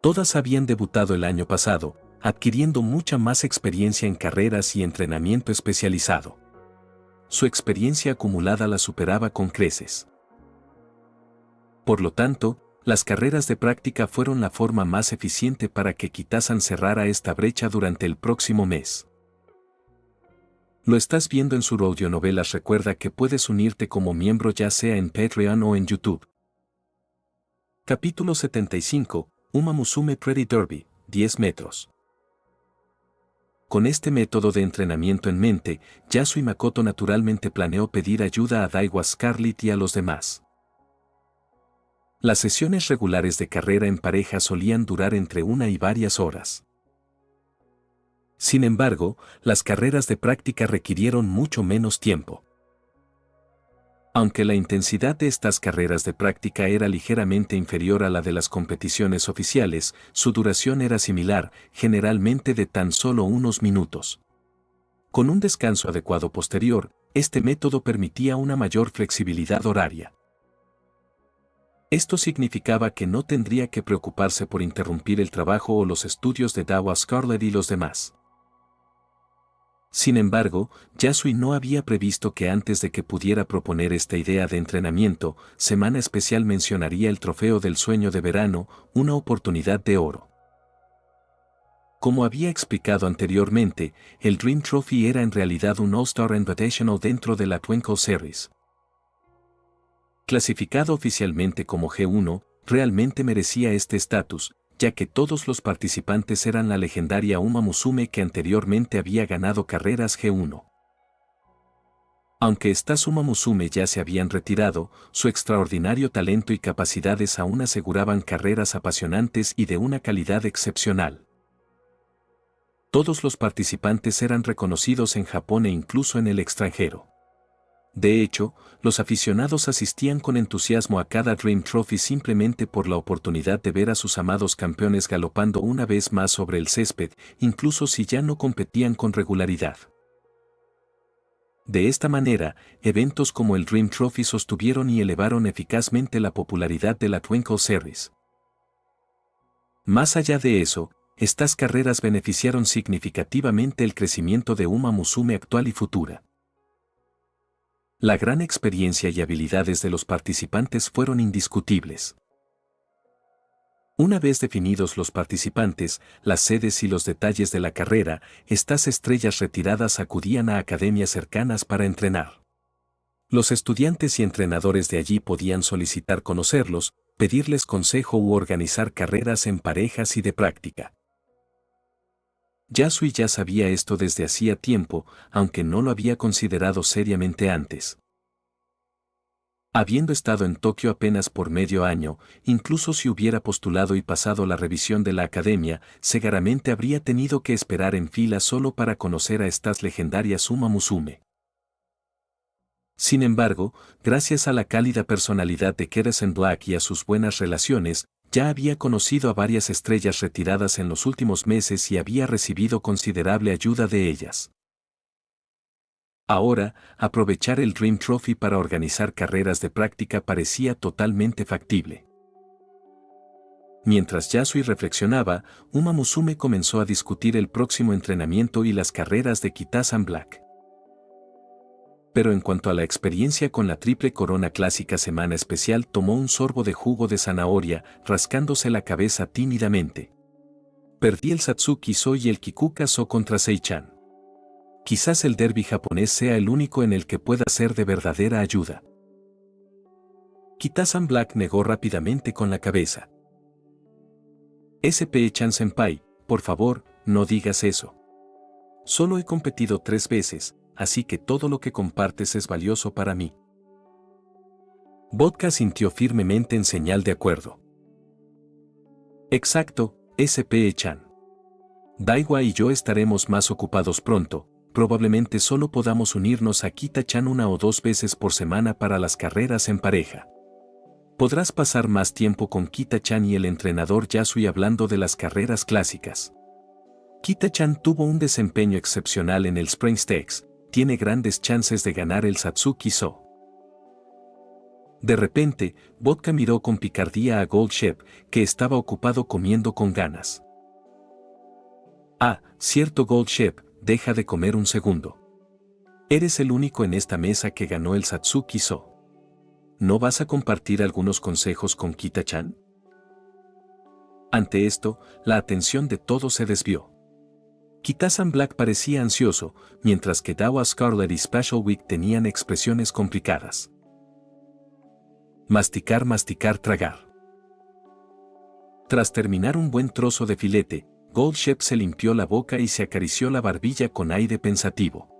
Todas habían debutado el año pasado, adquiriendo mucha más experiencia en carreras y entrenamiento especializado. Su experiencia acumulada la superaba con creces. Por lo tanto, las carreras de práctica fueron la forma más eficiente para que Kita-san cerrara esta brecha durante el próximo mes. Lo estás viendo en su audionovelas. Recuerda que puedes unirte como miembro ya sea en Patreon o en YouTube. Capítulo 75, Uma Musume Pretty Derby, 10 metros. Con este método de entrenamiento en mente, Yasui Makoto naturalmente planeó pedir ayuda a Daiwa Scarlet y a los demás. Las sesiones regulares de carrera en pareja solían durar entre 1 y varias horas. Sin embargo, las carreras de práctica requirieron mucho menos tiempo. Aunque la intensidad de estas carreras de práctica era ligeramente inferior a la de las competiciones oficiales, su duración era similar, generalmente de tan solo unos minutos. Con un descanso adecuado posterior, este método permitía una mayor flexibilidad horaria. Esto significaba que no tendría que preocuparse por interrumpir el trabajo o los estudios de Dawa Scarlett y los demás. Sin embargo, Yasui no había previsto que antes de que pudiera proponer esta idea de entrenamiento, Semana Especial mencionaría el trofeo del sueño de verano, una oportunidad de oro. Como había explicado anteriormente, el Dream Trophy era en realidad un All-Star Invitational dentro de la Twinkle Series. Clasificado oficialmente como G1, realmente merecía este estatus, ya que todos los participantes eran la legendaria Uma Musume que anteriormente había ganado carreras G1. Aunque estas Uma Musume ya se habían retirado, su extraordinario talento y capacidades aún aseguraban carreras apasionantes y de una calidad excepcional. Todos los participantes eran reconocidos en Japón e incluso en el extranjero. De hecho, los aficionados asistían con entusiasmo a cada Dream Trophy simplemente por la oportunidad de ver a sus amados campeones galopando una vez más sobre el césped, incluso si ya no competían con regularidad. De esta manera, eventos como el Dream Trophy sostuvieron y elevaron eficazmente la popularidad de la Twinkle Series. Más allá de eso, estas carreras beneficiaron significativamente el crecimiento de Uma Musume actual y futura. La gran experiencia y habilidades de los participantes fueron indiscutibles. Una vez definidos los participantes, las sedes y los detalles de la carrera, estas estrellas retiradas acudían a academias cercanas para entrenar. Los estudiantes y entrenadores de allí podían solicitar conocerlos, pedirles consejo u organizar carreras en parejas y de práctica. Yasui ya sabía esto desde hacía tiempo, aunque no lo había considerado seriamente antes. Habiendo estado en Tokio apenas por medio año, incluso si hubiera postulado y pasado la revisión de la academia, seguramente habría tenido que esperar en fila solo para conocer a estas legendarias Uma Musume. Sin embargo, gracias a la cálida personalidad de Keresan Black y a sus buenas relaciones, ya había conocido a varias estrellas retiradas en los últimos meses y había recibido considerable ayuda de ellas. Ahora, aprovechar el Dream Trophy para organizar carreras de práctica parecía totalmente factible. Mientras Yasui reflexionaba, Uma Musume comenzó a discutir el próximo entrenamiento y las carreras de Kitasan Black. Pero en cuanto a la experiencia con la Triple Corona Clásica Semana Especial, tomó un sorbo de jugo de zanahoria, rascándose la cabeza tímidamente. Perdí el Satsuki-so y el Kikuka-so contra Sei-chan. Quizás el derbi japonés sea el único en el que pueda ser de verdadera ayuda. Kitasan Black negó rápidamente con la cabeza. SP-chan senpai, por favor, no digas eso. Solo he competido 3 veces, así que todo lo que compartes es valioso para mí. Vodka sintió firmemente en señal de acuerdo. Exacto, SP-chan. Daiwa y yo estaremos más ocupados pronto, probablemente solo podamos unirnos a Kita-chan 1 o 2 veces por semana para las carreras en pareja. Podrás pasar más tiempo con Kita-chan y el entrenador Yasui hablando de las carreras clásicas. Kita-chan tuvo un desempeño excepcional en el Spring Stakes, tiene grandes chances de ganar el Satsuki-so. De repente, Vodka miró con picardía a Gold Shep, que estaba ocupado comiendo con ganas. Ah, cierto Gold Shep, deja de comer un segundo. Eres el único en esta mesa que ganó el Satsuki-so. ¿No vas a compartir algunos consejos con Kita-chan? Ante esto, la atención de todos se desvió. Kitasan Black parecía ansioso, mientras que Dawa Scarlett y Special Week tenían expresiones complicadas. Masticar, masticar, tragar. Tras terminar un buen trozo de filete, Gold Shep se limpió la boca y se acarició la barbilla con aire pensativo.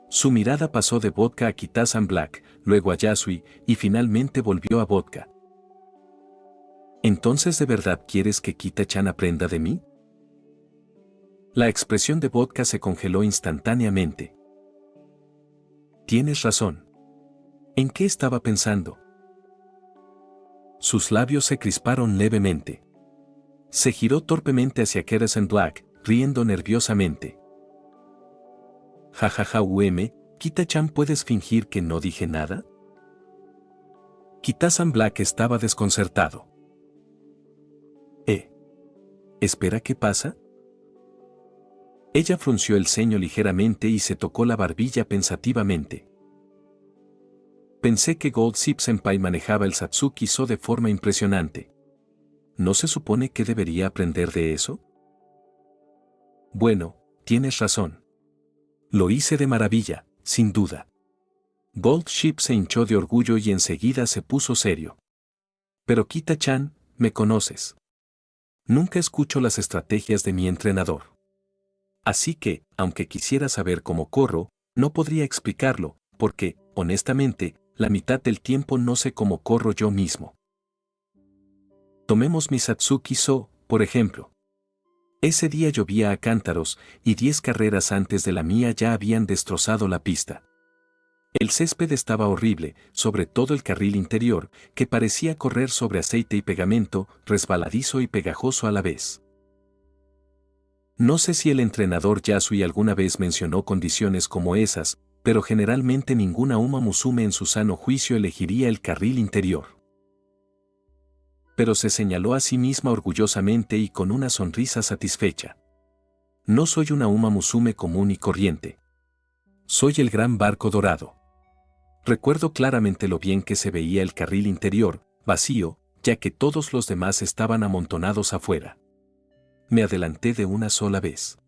Su mirada pasó de Vodka a Kitasan Black, luego a Yasui, y finalmente volvió a Vodka. ¿Entonces de verdad quieres que Kita-chan aprenda de mí? La expresión de Vodka se congeló instantáneamente. Tienes razón. ¿En qué estaba pensando? Sus labios se crisparon levemente. Se giró torpemente hacia Keresan Black, riendo nerviosamente. Jajaja Kita-chan, ¿puedes fingir que no dije nada? Kitasan Black estaba desconcertado. Espera, ¿qué pasa? Ella frunció el ceño ligeramente y se tocó la barbilla pensativamente. Pensé que Gold Ship Senpai manejaba el Satsuki-so de forma impresionante. ¿No se supone que debería aprender de eso? Bueno, tienes razón. Lo hice de maravilla, sin duda. Gold Ship se hinchó de orgullo y enseguida se puso serio. Pero Kita-chan, me conoces. Nunca escucho las estrategias de mi entrenador. Así que, aunque quisiera saber cómo corro, no podría explicarlo, porque, honestamente, la mitad del tiempo no sé cómo corro yo mismo. Tomemos mi Satsuki-so, por ejemplo. Ese día llovía a cántaros, y 10 carreras antes de la mía ya habían destrozado la pista. El césped estaba horrible, sobre todo el carril interior, que parecía correr sobre aceite y pegamento, resbaladizo y pegajoso a la vez. No sé si el entrenador Yasui alguna vez mencionó condiciones como esas, pero generalmente ninguna Uma Musume en su sano juicio elegiría el carril interior. Pero se señaló a sí misma orgullosamente y con una sonrisa satisfecha. No soy una Uma Musume común y corriente. Soy el gran barco dorado. Recuerdo claramente lo bien que se veía el carril interior, vacío, ya que todos los demás estaban amontonados afuera. Me adelanté de una sola vez.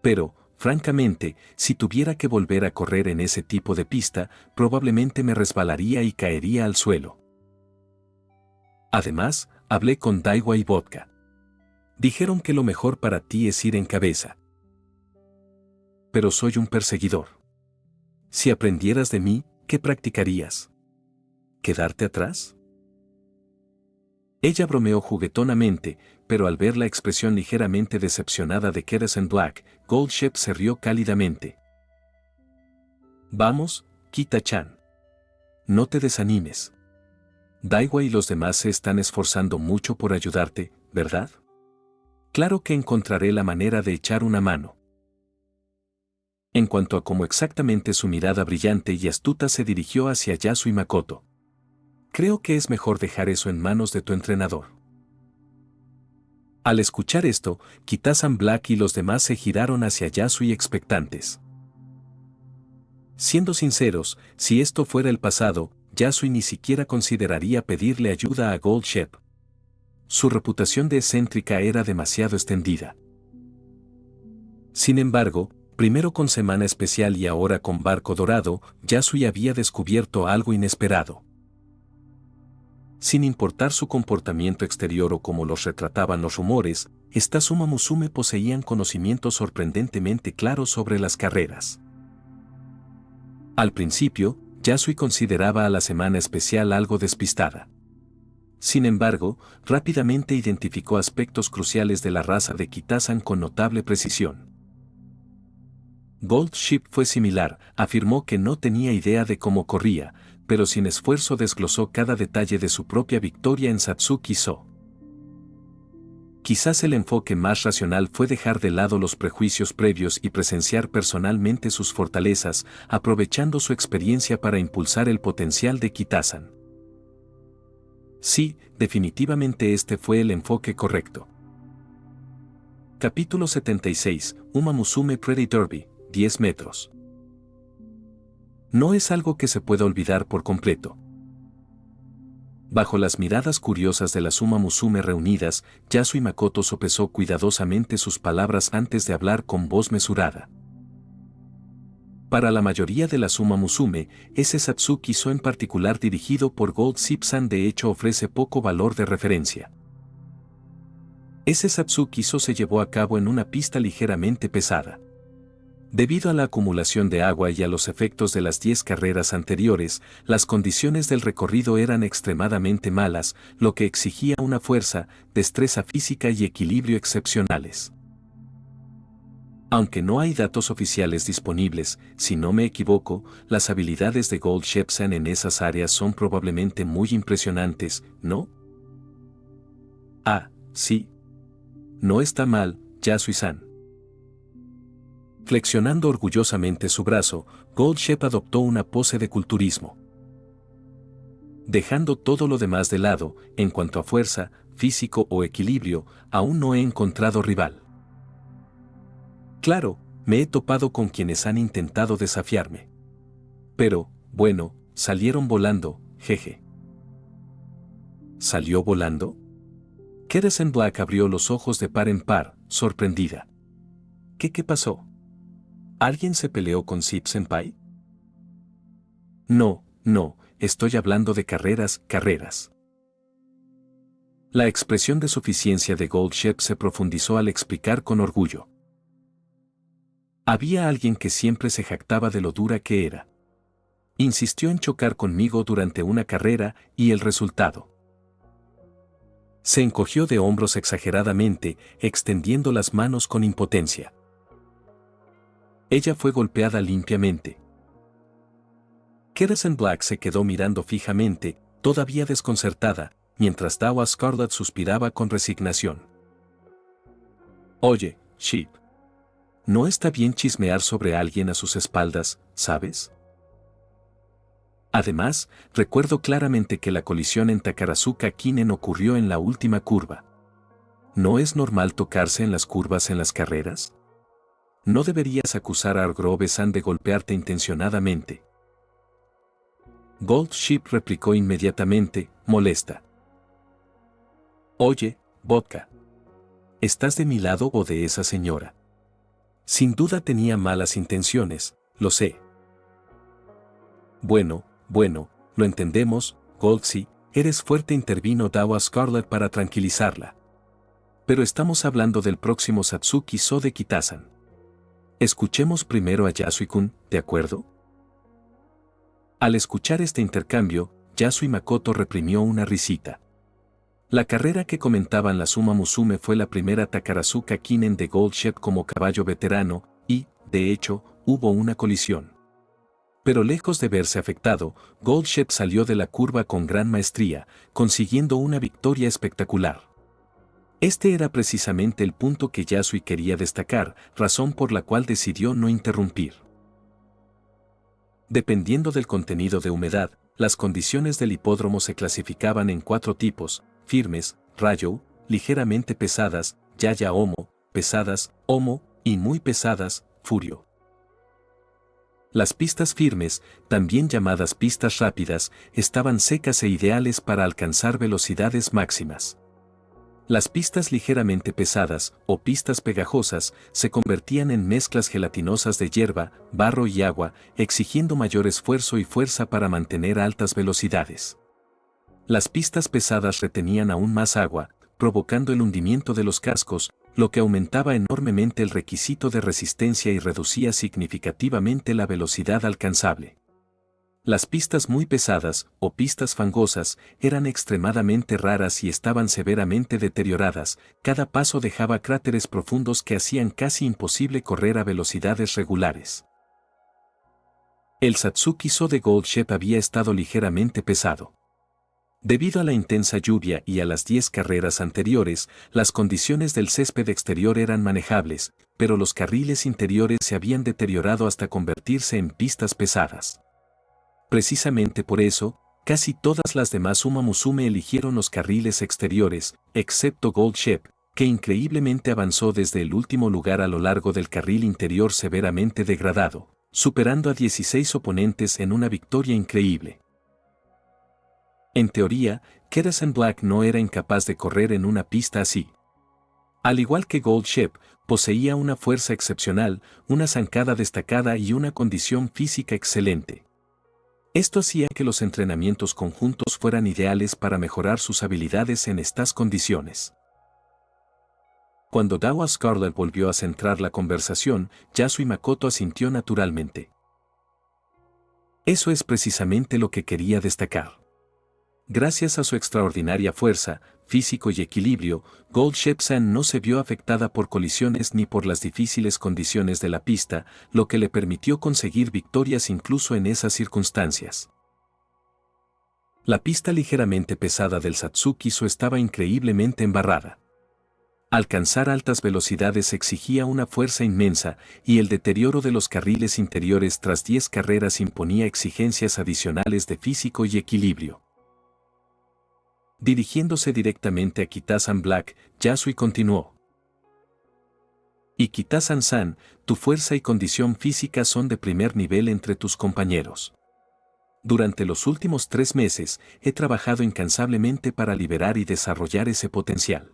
Pero, francamente, si tuviera que volver a correr en ese tipo de pista, probablemente me resbalaría y caería al suelo. Además, hablé con Daiwa y Vodka. Dijeron que lo mejor para ti es ir en cabeza. Pero soy un perseguidor. Si aprendieras de mí, ¿qué practicarías? ¿Quedarte atrás? Ella bromeó juguetonamente, pero al ver la expresión ligeramente decepcionada de Kitasan Black, Gold Ship se rió cálidamente. Vamos, Kita-chan. No te desanimes. Daiwa y los demás se están esforzando mucho por ayudarte, ¿verdad? Claro que encontraré la manera de echar una mano. En cuanto a cómo exactamente su mirada brillante y astuta se dirigió hacia Yasui Makoto. Creo que es mejor dejar eso en manos de tu entrenador. Al escuchar esto, Kitasan Black y los demás se giraron hacia Yasui expectantes. Siendo sinceros, si esto fuera el pasado, Yasui ni siquiera consideraría pedirle ayuda a Gold Ship. Su reputación de excéntrica era demasiado extendida. Sin embargo, primero con Semana Especial y ahora con Barco Dorado, Yasui había descubierto algo inesperado. Sin importar su comportamiento exterior o como los retrataban los rumores, estas Uma Musume poseían conocimientos sorprendentemente claros sobre las carreras. Al principio, Yasui consideraba a la Semana Especial algo despistada. Sin embargo, rápidamente identificó aspectos cruciales de la raza de Kitasan con notable precisión. Gold Ship fue similar, afirmó que no tenía idea de cómo corría, pero sin esfuerzo desglosó cada detalle de su propia victoria en Satsuki-so. Quizás el enfoque más racional fue dejar de lado los prejuicios previos y presenciar personalmente sus fortalezas, aprovechando su experiencia para impulsar el potencial de Kitasan. Sí, definitivamente este fue el enfoque correcto. Capítulo 76, Uma Musume Pretty Derby, 10 metros. No es algo que se pueda olvidar por completo. Bajo las miradas curiosas de las Uma Musume reunidas, Yasui Makoto sopesó cuidadosamente sus palabras antes de hablar con voz mesurada. Para la mayoría de las Uma Musume, ese Satsuki-so en particular dirigido por Gold Ship-san de hecho ofrece poco valor de referencia. Ese Satsuki-so se llevó a cabo en una pista ligeramente pesada. Debido a la acumulación de agua y a los efectos de las 10 carreras anteriores, las condiciones del recorrido eran extremadamente malas, lo que exigía una fuerza, destreza física y equilibrio excepcionales. Aunque no hay datos oficiales disponibles, si no me equivoco, las habilidades de Gold Ship-san en esas áreas son probablemente muy impresionantes, ¿no? Ah, sí. No está mal, Yasui-san. Flexionando orgullosamente su brazo, Gold Ship adoptó una pose de culturismo. Dejando todo lo demás de lado, en cuanto a fuerza, físico o equilibrio, aún no he encontrado rival. Claro, me he topado con quienes han intentado desafiarme. Pero, bueno, salieron volando, jeje. ¿Salió volando? Keresan Black abrió los ojos de par en par, sorprendida. ¿Qué pasó? ¿Alguien se peleó con Zip Senpai? No, estoy hablando de carreras. La expresión de suficiencia de Goldshep se profundizó al explicar con orgullo. Había alguien que siempre se jactaba de lo dura que era. Insistió en chocar conmigo durante una carrera, y el resultado. Se encogió de hombros exageradamente, extendiendo las manos con impotencia. Ella fue golpeada limpiamente. Keresan Black se quedó mirando fijamente, todavía desconcertada, mientras Dawa Scarlet suspiraba con resignación. Oye, Sheep. No está bien chismear sobre alguien a sus espaldas, ¿sabes? Además, recuerdo claramente que la colisión en Takarazuka Kinen ocurrió en la última curva. ¿No es normal tocarse en las curvas en las carreras? No deberías acusar a Argrove-san de golpearte intencionadamente. Goldship replicó inmediatamente, molesta. Oye, Vodka. ¿Estás de mi lado o de esa señora? Sin duda tenía malas intenciones, lo sé. Bueno, lo entendemos, Goldsy, eres fuerte, intervino Dawa Scarlet para tranquilizarla. Pero estamos hablando del próximo Satsuki So de Kitasan. Escuchemos primero a Yasui-kun, ¿de acuerdo? Al escuchar este intercambio, Yasui Makoto reprimió una risita. La carrera que comentaban las Uma Musume fue la primera Takarazuka Kinen de Goldshep como caballo veterano, y, de hecho, hubo una colisión. Pero lejos de verse afectado, Goldshep salió de la curva con gran maestría, consiguiendo una victoria espectacular. Este era precisamente el punto que Yasui quería destacar, razón por la cual decidió no interrumpir. Dependiendo del contenido de humedad, las condiciones del hipódromo se clasificaban en 4 tipos: firmes, rayo, ligeramente pesadas, yaya homo, pesadas, homo, y muy pesadas, furio. Las pistas firmes, también llamadas pistas rápidas, estaban secas e ideales para alcanzar velocidades máximas. Las pistas ligeramente pesadas, o pistas pegajosas, se convertían en mezclas gelatinosas de hierba, barro y agua, exigiendo mayor esfuerzo y fuerza para mantener altas velocidades. Las pistas pesadas retenían aún más agua, provocando el hundimiento de los cascos, lo que aumentaba enormemente el requisito de resistencia y reducía significativamente la velocidad alcanzable. Las pistas muy pesadas, o pistas fangosas, eran extremadamente raras y estaban severamente deterioradas, cada paso dejaba cráteres profundos que hacían casi imposible correr a velocidades regulares. El Satsuki So de Goldshep había estado ligeramente pesado. Debido a la intensa lluvia y a las 10 carreras anteriores, las condiciones del césped exterior eran manejables, pero los carriles interiores se habían deteriorado hasta convertirse en pistas pesadas. Precisamente por eso, casi todas las demás Uma Musume eligieron los carriles exteriores, excepto Goldshep, que increíblemente avanzó desde el último lugar a lo largo del carril interior severamente degradado, superando a 16 oponentes en una victoria increíble. En teoría, Keresan Black no era incapaz de correr en una pista así. Al igual que Goldshep, poseía una fuerza excepcional, una zancada destacada y una condición física excelente. Esto hacía que los entrenamientos conjuntos fueran ideales para mejorar sus habilidades en estas condiciones. Cuando Dawa Scarlet volvió a centrar la conversación, Yasui Makoto asintió naturalmente. Eso es precisamente lo que quería destacar. Gracias a su extraordinaria fuerza, físico y equilibrio, Goldshep-san no se vio afectada por colisiones ni por las difíciles condiciones de la pista, lo que le permitió conseguir victorias incluso en esas circunstancias. La pista ligeramente pesada del Satsuki So estaba increíblemente embarrada. Alcanzar altas velocidades exigía una fuerza inmensa, y el deterioro de los carriles interiores tras 10 carreras imponía exigencias adicionales de físico y equilibrio. Dirigiéndose directamente a Kitasan Black, Yasui continuó. Y Kitasan-san, tu fuerza y condición física son de primer nivel entre tus compañeros. Durante los últimos 3 meses, he trabajado incansablemente para liberar y desarrollar ese potencial.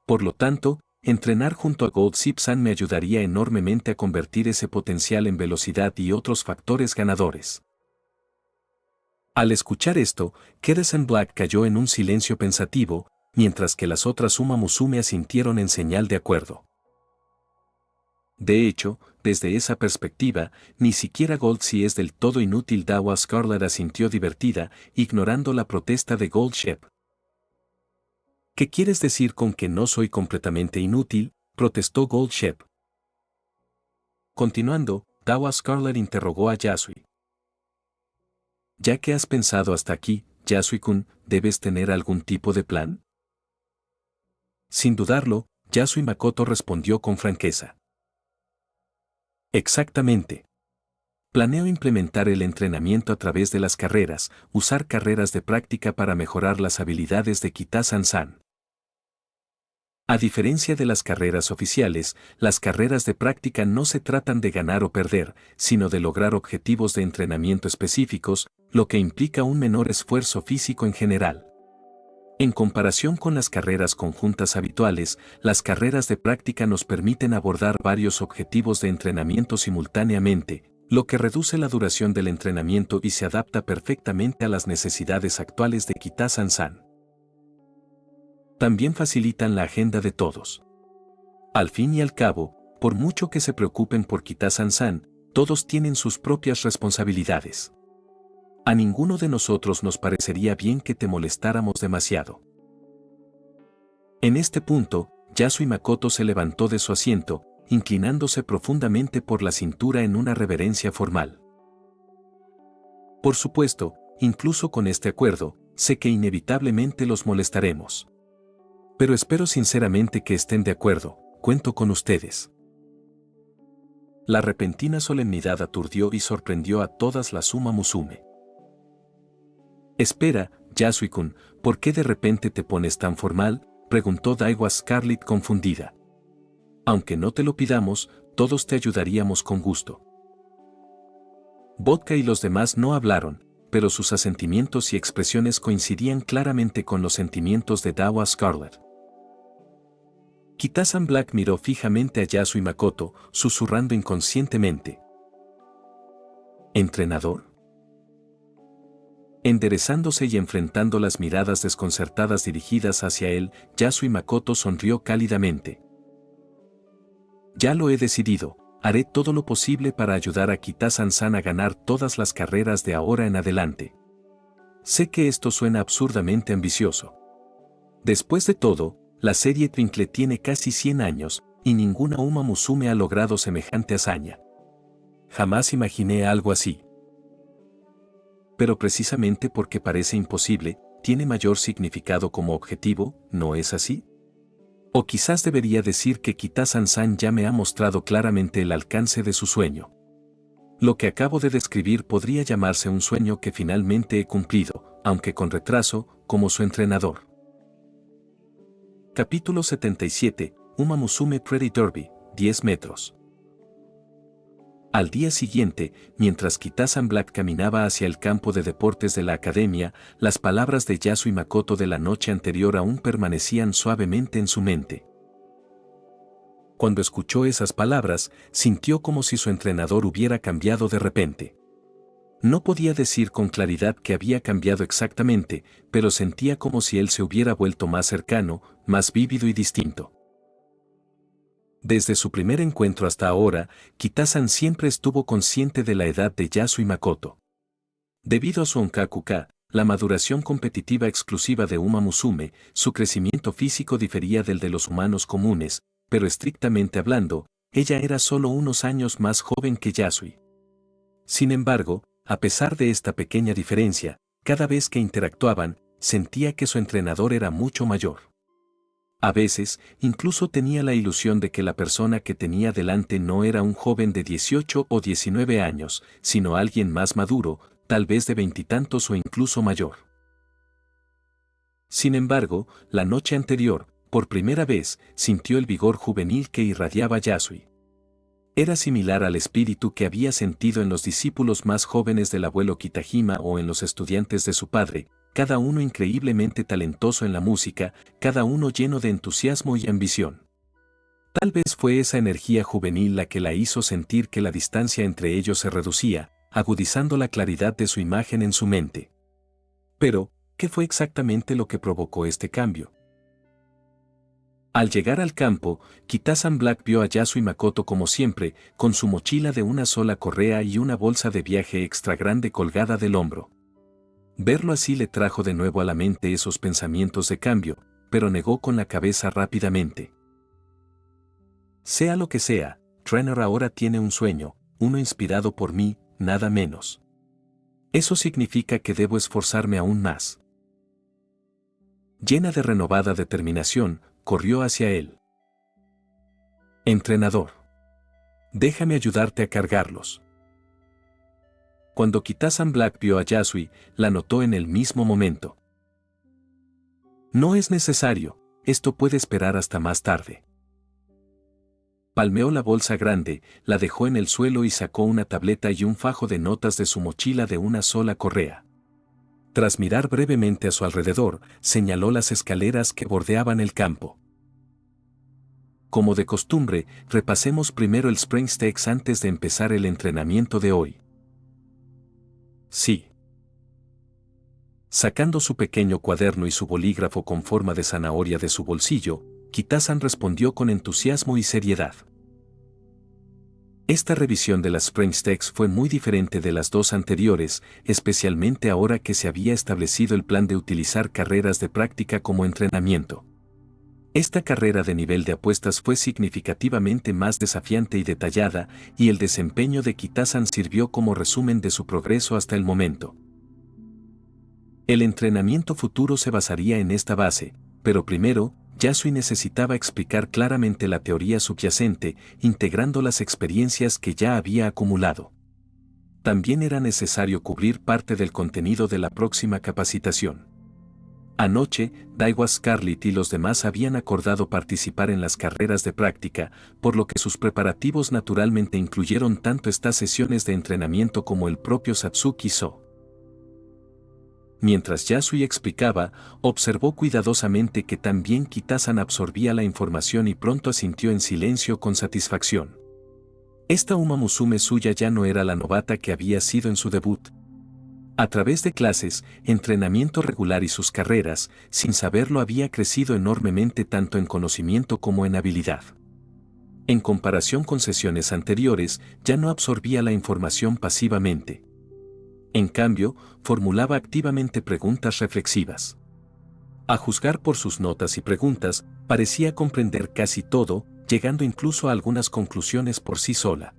Por lo tanto, entrenar junto a Gold Zip-san me ayudaría enormemente a convertir ese potencial en velocidad y otros factores ganadores. Al escuchar esto, Kitasan Black cayó en un silencio pensativo, mientras que las otras Uma Musume asintieron en señal de acuerdo. De hecho, desde esa perspectiva, ni siquiera Gold si es del todo inútil. Dawa Scarlet asintió divertida, ignorando la protesta de Gold Shep. ¿Qué quieres decir con que no soy completamente inútil?, protestó Gold Shep. Continuando, Dawa Scarlet interrogó a Yasui. Ya que has pensado hasta aquí, Yasui-kun, ¿debes tener algún tipo de plan? Sin dudarlo, Yasui Makoto respondió con franqueza. Exactamente. Planeo implementar el entrenamiento a través de las carreras, usar carreras de práctica para mejorar las habilidades de Kitasan-san. A diferencia de las carreras oficiales, las carreras de práctica no se tratan de ganar o perder, sino de lograr objetivos de entrenamiento específicos, lo que implica un menor esfuerzo físico en general. En comparación con las carreras conjuntas habituales, las carreras de práctica nos permiten abordar varios objetivos de entrenamiento simultáneamente, lo que reduce la duración del entrenamiento y se adapta perfectamente a las necesidades actuales de Kitasan-san. También facilitan la agenda de todos. Al fin y al cabo, por mucho que se preocupen por Kitasan-san, todos tienen sus propias responsabilidades. A ninguno de nosotros nos parecería bien que te molestáramos demasiado. En este punto, Yasui Makoto se levantó de su asiento, inclinándose profundamente por la cintura en una reverencia formal. Por supuesto, incluso con este acuerdo, sé que inevitablemente los molestaremos. Pero espero sinceramente que estén de acuerdo, cuento con ustedes. La repentina solemnidad aturdió y sorprendió a todas las Uma Musume. Espera, Yasui-kun, ¿por qué de repente te pones tan formal?, preguntó Daiwa Scarlet confundida. Aunque no te lo pidamos, todos te ayudaríamos con gusto. Vodka y los demás no hablaron, pero sus asentimientos y expresiones coincidían claramente con los sentimientos de Daiwa Scarlet. Kitasan Black miró fijamente a Yasui Makoto, susurrando inconscientemente. ¿Entrenador? Enderezándose y enfrentando las miradas desconcertadas dirigidas hacia él, Yasui Makoto sonrió cálidamente. Ya lo he decidido, haré todo lo posible para ayudar a Kitasan-san a ganar todas las carreras de ahora en adelante. Sé que esto suena absurdamente ambicioso. Después de todo, la serie Twinkle tiene casi 100 años, y ninguna Uma Musume ha logrado semejante hazaña. Jamás imaginé algo así. Pero precisamente porque parece imposible, tiene mayor significado como objetivo, ¿no es así? O quizás debería decir que Kitasan-san ya me ha mostrado claramente el alcance de su sueño. Lo que acabo de describir podría llamarse un sueño que finalmente he cumplido, aunque con retraso, como su entrenador. Capítulo 77, Uma Musume Pretty Derby, 10 metros. Al día siguiente, mientras Kitasan Black caminaba hacia el campo de deportes de la academia, las palabras de Yasui Makoto de la noche anterior aún permanecían suavemente en su mente. Cuando escuchó esas palabras, sintió como si su entrenador hubiera cambiado de repente. No podía decir con claridad que había cambiado exactamente, pero sentía como si él se hubiera vuelto más cercano, más vívido y distinto. Desde su primer encuentro hasta ahora, Kitasan siempre estuvo consciente de la edad de Yasui Makoto. Debido a su Onkaku-ka, la maduración competitiva exclusiva de Uma Musume, su crecimiento físico difería del de los humanos comunes, pero estrictamente hablando, ella era solo unos años más joven que Yasui. Sin embargo, a pesar de esta pequeña diferencia, cada vez que interactuaban, sentía que su entrenador era mucho mayor. A veces, incluso tenía la ilusión de que la persona que tenía delante no era un joven de 18 o 19 años, sino alguien más maduro, tal vez de veintitantos o incluso mayor. Sin embargo, la noche anterior, por primera vez, sintió el vigor juvenil que irradiaba Yasui. Era similar al espíritu que había sentido en los discípulos más jóvenes del abuelo Kitajima o en los estudiantes de su padre, cada uno increíblemente talentoso en la música, cada uno lleno de entusiasmo y ambición. Tal vez fue esa energía juvenil la que la hizo sentir que la distancia entre ellos se reducía, agudizando la claridad de su imagen en su mente. Pero, ¿qué fue exactamente lo que provocó este cambio? Al llegar al campo, Kitasan Black vio a Yasui Makoto como siempre, con su mochila de una sola correa y una bolsa de viaje extra grande colgada del hombro. Verlo así le trajo de nuevo a la mente esos pensamientos de cambio, pero negó con la cabeza rápidamente. Sea lo que sea, Trainer ahora tiene un sueño, uno inspirado por mí, nada menos. Eso significa que debo esforzarme aún más. Llena de renovada determinación, corrió hacia él. Entrenador. Déjame ayudarte a cargarlos. Cuando Kitasan Black vio a Yasui, la notó en el mismo momento. No es necesario, esto puede esperar hasta más tarde. Palmeó la bolsa grande, la dejó en el suelo y sacó una tableta y un fajo de notas de su mochila de una sola correa. Tras mirar brevemente a su alrededor, señaló las escaleras que bordeaban el campo. Como de costumbre, repasemos primero el Spring Stakes antes de empezar el entrenamiento de hoy. Sí. Sacando su pequeño cuaderno y su bolígrafo con forma de zanahoria de su bolsillo, Kitasan respondió con entusiasmo y seriedad. Esta revisión de las Spring Stakes fue muy diferente de las dos anteriores, especialmente ahora que se había establecido el plan de utilizar carreras de práctica como entrenamiento. Esta carrera de nivel de apuestas fue significativamente más desafiante y detallada, y el desempeño de Kitasan sirvió como resumen de su progreso hasta el momento. El entrenamiento futuro se basaría en esta base, pero primero, Yasui necesitaba explicar claramente la teoría subyacente, integrando las experiencias que ya había acumulado. También era necesario cubrir parte del contenido de la próxima capacitación. Anoche, Daiwa Scarlett y los demás habían acordado participar en las carreras de práctica, por lo que sus preparativos naturalmente incluyeron tanto estas sesiones de entrenamiento como el propio Satsuki So. Mientras Yasui explicaba, observó cuidadosamente que también Kitasan absorbía la información y pronto asintió en silencio con satisfacción. Esta Uma Musume suya ya no era la novata que había sido en su debut. A través de clases, entrenamiento regular y sus carreras, sin saberlo había crecido enormemente tanto en conocimiento como en habilidad. En comparación con sesiones anteriores, ya no absorbía la información pasivamente. En cambio, formulaba activamente preguntas reflexivas. A juzgar por sus notas y preguntas, parecía comprender casi todo, llegando incluso a algunas conclusiones por sí sola.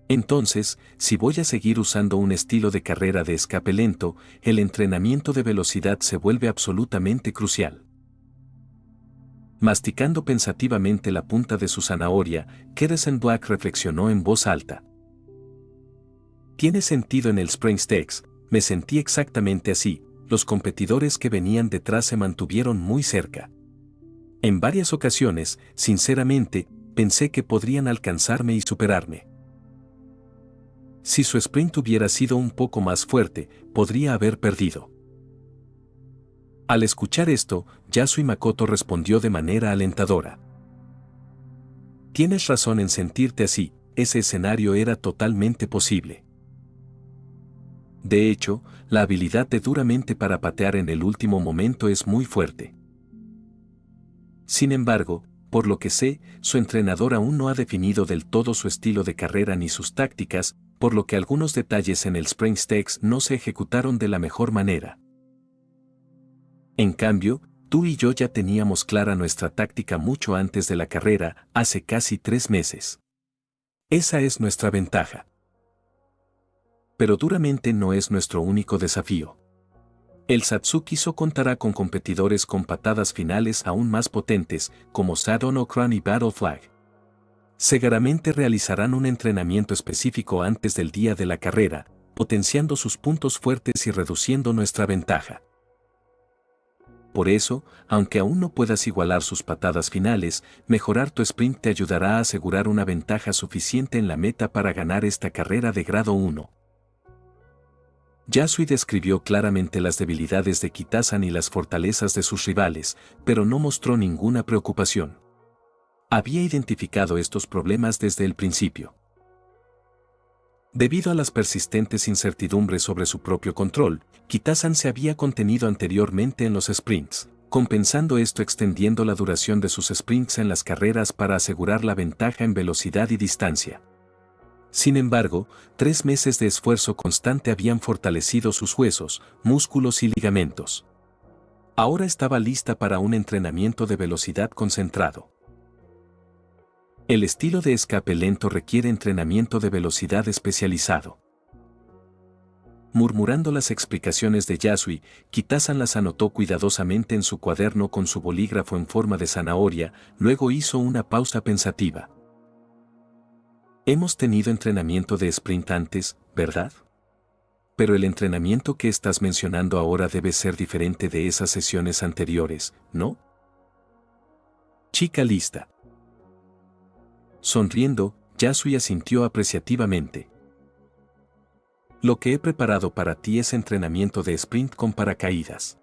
Entonces, si voy a seguir usando un estilo de carrera de escape lento, el entrenamiento de velocidad se vuelve absolutamente crucial. Masticando pensativamente la punta de su zanahoria, Kitasan Black reflexionó en voz alta. Tiene sentido en el Spring Stakes, me sentí exactamente así, los competidores que venían detrás se mantuvieron muy cerca. En varias ocasiones, sinceramente, pensé que podrían alcanzarme y superarme. Si su sprint hubiera sido un poco más fuerte, podría haber perdido. Al escuchar esto, Yasui Makoto respondió de manera alentadora. Tienes razón en sentirte así, ese escenario era totalmente posible. De hecho, la habilidad de Duramente para patear en el último momento es muy fuerte. Sin embargo, por lo que sé, su entrenador aún no ha definido del todo su estilo de carrera ni sus tácticas, por lo que algunos detalles en el Spring Stakes no se ejecutaron de la mejor manera. En cambio, tú y yo ya teníamos clara nuestra táctica mucho antes de la carrera, hace casi 3 meses. Esa es nuestra ventaja. Pero Duramente no es nuestro único desafío. El Satsuki-so contará con competidores con patadas finales aún más potentes, como Sadon Okran y Battle Flag. Seguramente realizarán un entrenamiento específico antes del día de la carrera, potenciando sus puntos fuertes y reduciendo nuestra ventaja. Por eso, aunque aún no puedas igualar sus patadas finales, mejorar tu sprint te ayudará a asegurar una ventaja suficiente en la meta para ganar esta carrera de grado 1. Yasui describió claramente las debilidades de Kitasan y las fortalezas de sus rivales, pero no mostró ninguna preocupación. Había identificado estos problemas desde el principio. Debido a las persistentes incertidumbres sobre su propio control, Kitasan se había contenido anteriormente en los sprints, compensando esto extendiendo la duración de sus sprints en las carreras para asegurar la ventaja en velocidad y distancia. Sin embargo, 3 meses de esfuerzo constante habían fortalecido sus huesos, músculos y ligamentos. Ahora estaba lista para un entrenamiento de velocidad concentrado. El estilo de escape lento requiere entrenamiento de velocidad especializado. Murmurando las explicaciones de Yasui, Kitasan las anotó cuidadosamente en su cuaderno con su bolígrafo en forma de zanahoria, luego hizo una pausa pensativa. Hemos tenido entrenamiento de sprint antes, ¿verdad? Pero el entrenamiento que estás mencionando ahora debe ser diferente de esas sesiones anteriores, ¿no? Chica lista. Sonriendo, Yasui asintió apreciativamente. Lo que he preparado para ti es entrenamiento de sprint con paracaídas.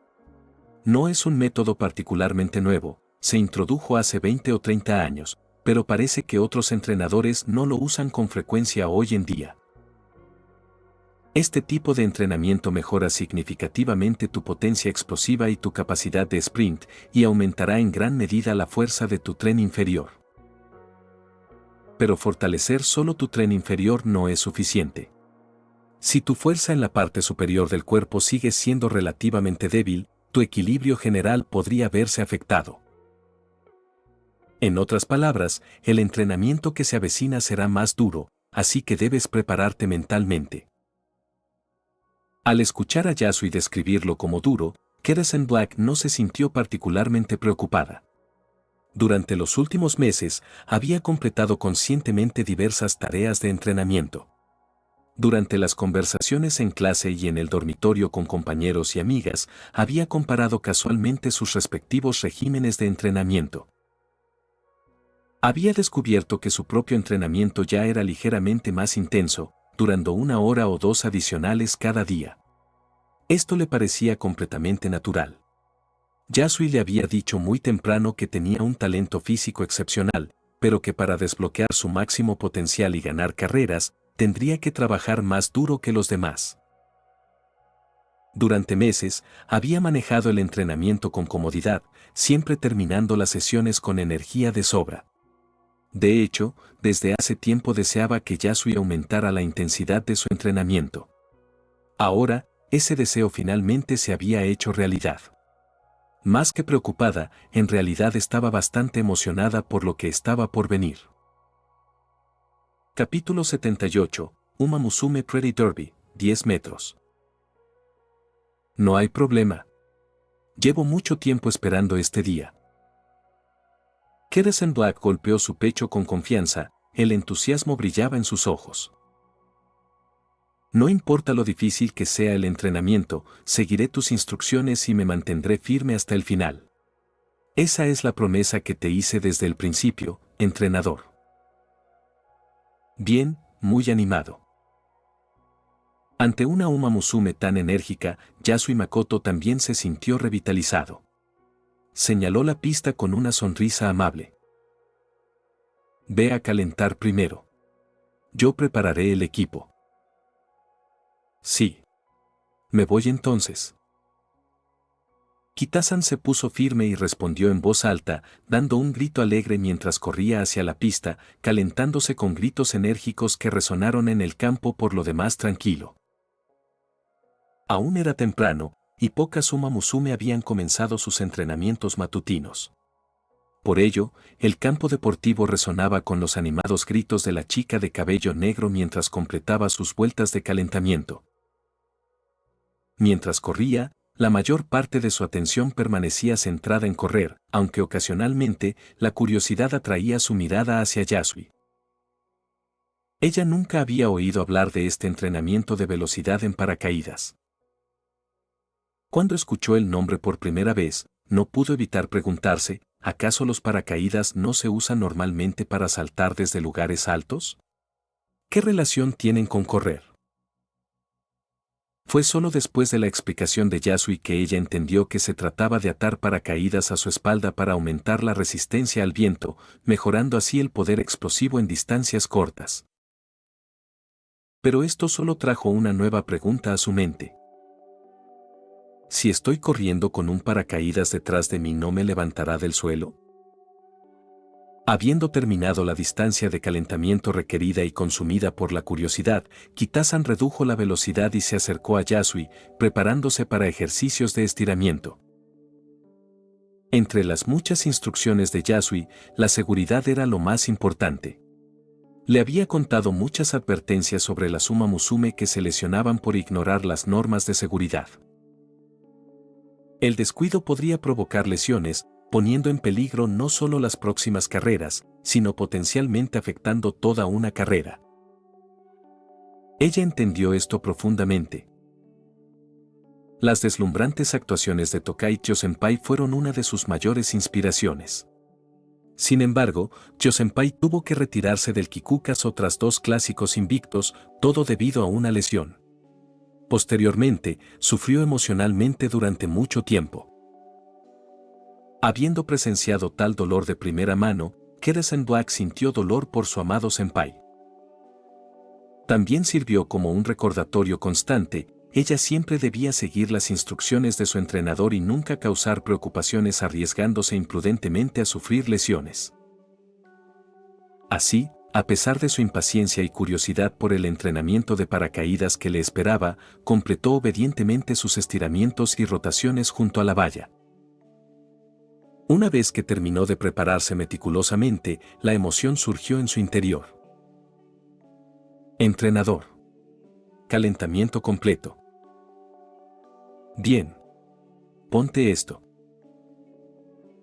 No es un método particularmente nuevo, se introdujo hace 20 o 30 años, pero parece que otros entrenadores no lo usan con frecuencia hoy en día. Este tipo de entrenamiento mejora significativamente tu potencia explosiva y tu capacidad de sprint y aumentará en gran medida la fuerza de tu tren inferior. Pero fortalecer solo tu tren inferior no es suficiente. Si tu fuerza en la parte superior del cuerpo sigue siendo relativamente débil, tu equilibrio general podría verse afectado. En otras palabras, el entrenamiento que se avecina será más duro, así que debes prepararte mentalmente. Al escuchar a Yasui describirlo como duro, Kerasen Black no se sintió particularmente preocupada. Durante los últimos meses, había completado conscientemente diversas tareas de entrenamiento. Durante las conversaciones en clase y en el dormitorio con compañeros y amigas, había comparado casualmente sus respectivos regímenes de entrenamiento. Había descubierto que su propio entrenamiento ya era ligeramente más intenso, durando 1 hora o 2 adicionales cada día. Esto le parecía completamente natural. Yasui le había dicho muy temprano que tenía un talento físico excepcional, pero que para desbloquear su máximo potencial y ganar carreras, tendría que trabajar más duro que los demás. Durante meses, había manejado el entrenamiento con comodidad, siempre terminando las sesiones con energía de sobra. De hecho, desde hace tiempo deseaba que Yasui aumentara la intensidad de su entrenamiento. Ahora, ese deseo finalmente se había hecho realidad. Más que preocupada, en realidad estaba bastante emocionada por lo que estaba por venir. Capítulo 78, Uma Musume Pretty Derby, 10 metros. No hay problema. Llevo mucho tiempo esperando este día. Kerasen Black golpeó su pecho con confianza, el entusiasmo brillaba en sus ojos. No importa lo difícil que sea el entrenamiento, seguiré tus instrucciones y me mantendré firme hasta el final. Esa es la promesa que te hice desde el principio, entrenador. Bien, muy animado. Ante una Uma Musume tan enérgica, Yasui Makoto también se sintió revitalizado. Señaló la pista con una sonrisa amable. Ve a calentar primero. Yo prepararé el equipo. Sí. Me voy entonces. Kitasan se puso firme y respondió en voz alta, dando un grito alegre mientras corría hacia la pista, calentándose con gritos enérgicos que resonaron en el campo por lo demás tranquilo. Aún era temprano, y pocas Uma Musume habían comenzado sus entrenamientos matutinos. Por ello, el campo deportivo resonaba con los animados gritos de la chica de cabello negro mientras completaba sus vueltas de calentamiento. Mientras corría, la mayor parte de su atención permanecía centrada en correr, aunque ocasionalmente, la curiosidad atraía su mirada hacia Yasui. Ella nunca había oído hablar de este entrenamiento de velocidad en paracaídas. Cuando escuchó el nombre por primera vez, no pudo evitar preguntarse, ¿acaso los paracaídas no se usan normalmente para saltar desde lugares altos? ¿Qué relación tienen con correr? Fue solo después de la explicación de Yasui que ella entendió que se trataba de atar paracaídas a su espalda para aumentar la resistencia al viento, mejorando así el poder explosivo en distancias cortas. Pero esto solo trajo una nueva pregunta a su mente. Si estoy corriendo con un paracaídas detrás de mí, ¿no me levantará del suelo? Habiendo terminado la distancia de calentamiento requerida y consumida por la curiosidad, Kitasan redujo la velocidad y se acercó a Yasui, preparándose para ejercicios de estiramiento. Entre las muchas instrucciones de Yasui, la seguridad era lo más importante. Le había contado muchas advertencias sobre las Uma Musume que se lesionaban por ignorar las normas de seguridad. El descuido podría provocar lesiones, poniendo en peligro no solo las próximas carreras, sino potencialmente afectando toda una carrera. Ella entendió esto profundamente. Las deslumbrantes actuaciones de Tokai Tyo-senpai fueron una de sus mayores inspiraciones. Sin embargo, Tyo-senpai tuvo que retirarse del Kikukazo tras 2 clásicos invictos, todo debido a una lesión. Posteriormente, sufrió emocionalmente durante mucho tiempo. Habiendo presenciado tal dolor de primera mano, Keda Senbak sintió dolor por su amado senpai. También sirvió como un recordatorio constante, ella siempre debía seguir las instrucciones de su entrenador y nunca causar preocupaciones arriesgándose imprudentemente a sufrir lesiones. Así, a pesar de su impaciencia y curiosidad por el entrenamiento de paracaídas que le esperaba, completó obedientemente sus estiramientos y rotaciones junto a la valla. Una vez que terminó de prepararse meticulosamente, la emoción surgió en su interior. Entrenador. Calentamiento completo. Bien. Ponte esto.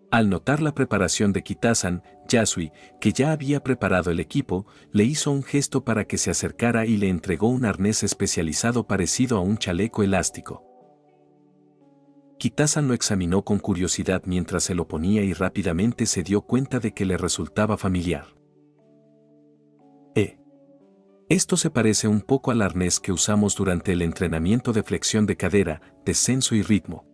Al notar la preparación de Kitasan, Yasui, que ya había preparado el equipo, le hizo un gesto para que se acercara y le entregó un arnés especializado parecido a un chaleco elástico. Kitasan lo examinó con curiosidad mientras se lo ponía y rápidamente se dio cuenta de que le resultaba familiar. Esto se parece un poco al arnés que usamos durante el entrenamiento de flexión de cadera, descenso y ritmo.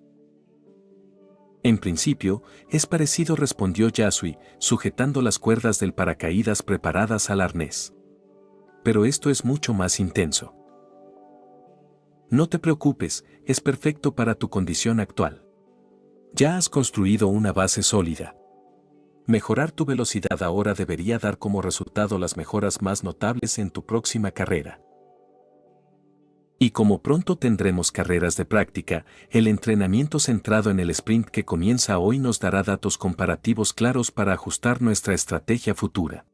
En principio, es parecido, respondió Yasui, sujetando las cuerdas del paracaídas preparadas al arnés. Pero esto es mucho más intenso. No te preocupes, es perfecto para tu condición actual. Ya has construido una base sólida. Mejorar tu velocidad ahora debería dar como resultado las mejoras más notables en tu próxima carrera. Y como pronto tendremos carreras de práctica, el entrenamiento centrado en el sprint que comienza hoy nos dará datos comparativos claros para ajustar nuestra estrategia futura.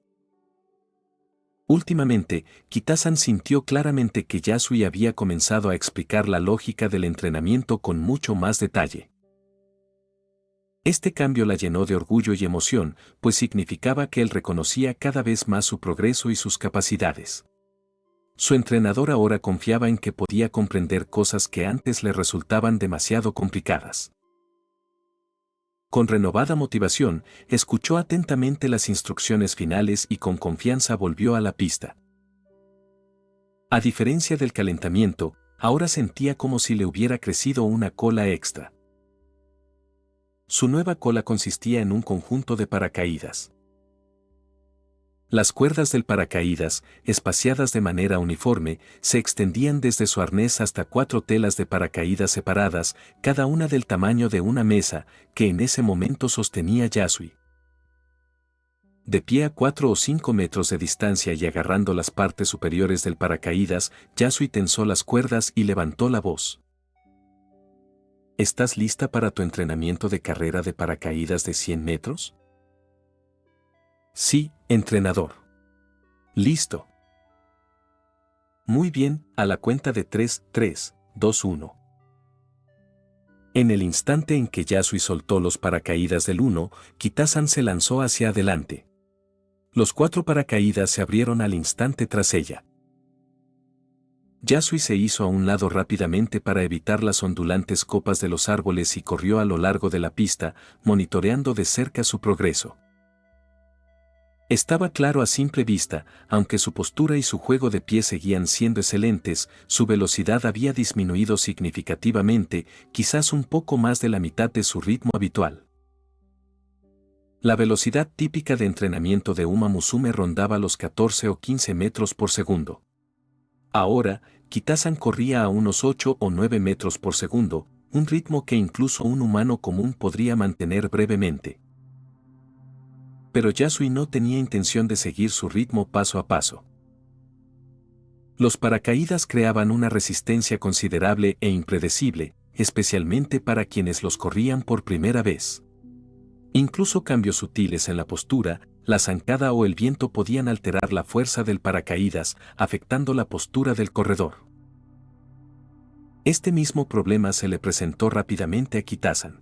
Últimamente, Kitasan sintió claramente que Yasui había comenzado a explicar la lógica del entrenamiento con mucho más detalle. Este cambio la llenó de orgullo y emoción, pues significaba que él reconocía cada vez más su progreso y sus capacidades. Su entrenador ahora confiaba en que podía comprender cosas que antes le resultaban demasiado complicadas. Con renovada motivación, escuchó atentamente las instrucciones finales y con confianza volvió a la pista. A diferencia del calentamiento, ahora sentía como si le hubiera crecido una cola extra. Su nueva cola consistía en un conjunto de paracaídas. Las cuerdas del paracaídas, espaciadas de manera uniforme, se extendían desde su arnés hasta 4 telas de paracaídas separadas, cada una del tamaño de una mesa, que en ese momento sostenía Yasui. De pie a 4 o 5 metros de distancia y agarrando las partes superiores del paracaídas, Yasui tensó las cuerdas y levantó la voz. ¿Estás lista para tu entrenamiento de carrera de paracaídas de 100 metros? Sí, entrenador. Listo. Muy bien, a la cuenta de 3, 3, 2, 1. En el instante en que Yasui soltó los paracaídas del 1, Kitasan se lanzó hacia adelante. Los 4 paracaídas se abrieron al instante tras ella. Yasui se hizo a un lado rápidamente para evitar las ondulantes copas de los árboles y corrió a lo largo de la pista, monitoreando de cerca su progreso. Estaba claro a simple vista, aunque su postura y su juego de pie seguían siendo excelentes, su velocidad había disminuido significativamente, quizás un poco más de la mitad de su ritmo habitual. La velocidad típica de entrenamiento de Uma Musume rondaba los 14 o 15 metros por segundo. Ahora, Kitasan corría a unos 8 o 9 metros por segundo, un ritmo que incluso un humano común podría mantener brevemente. Pero Yasui no tenía intención de seguir su ritmo paso a paso. Los paracaídas creaban una resistencia considerable e impredecible, especialmente para quienes los corrían por primera vez. Incluso cambios sutiles en la postura, la zancada o el viento podían alterar la fuerza del paracaídas, afectando la postura del corredor. Este mismo problema se le presentó rápidamente a Kitasan.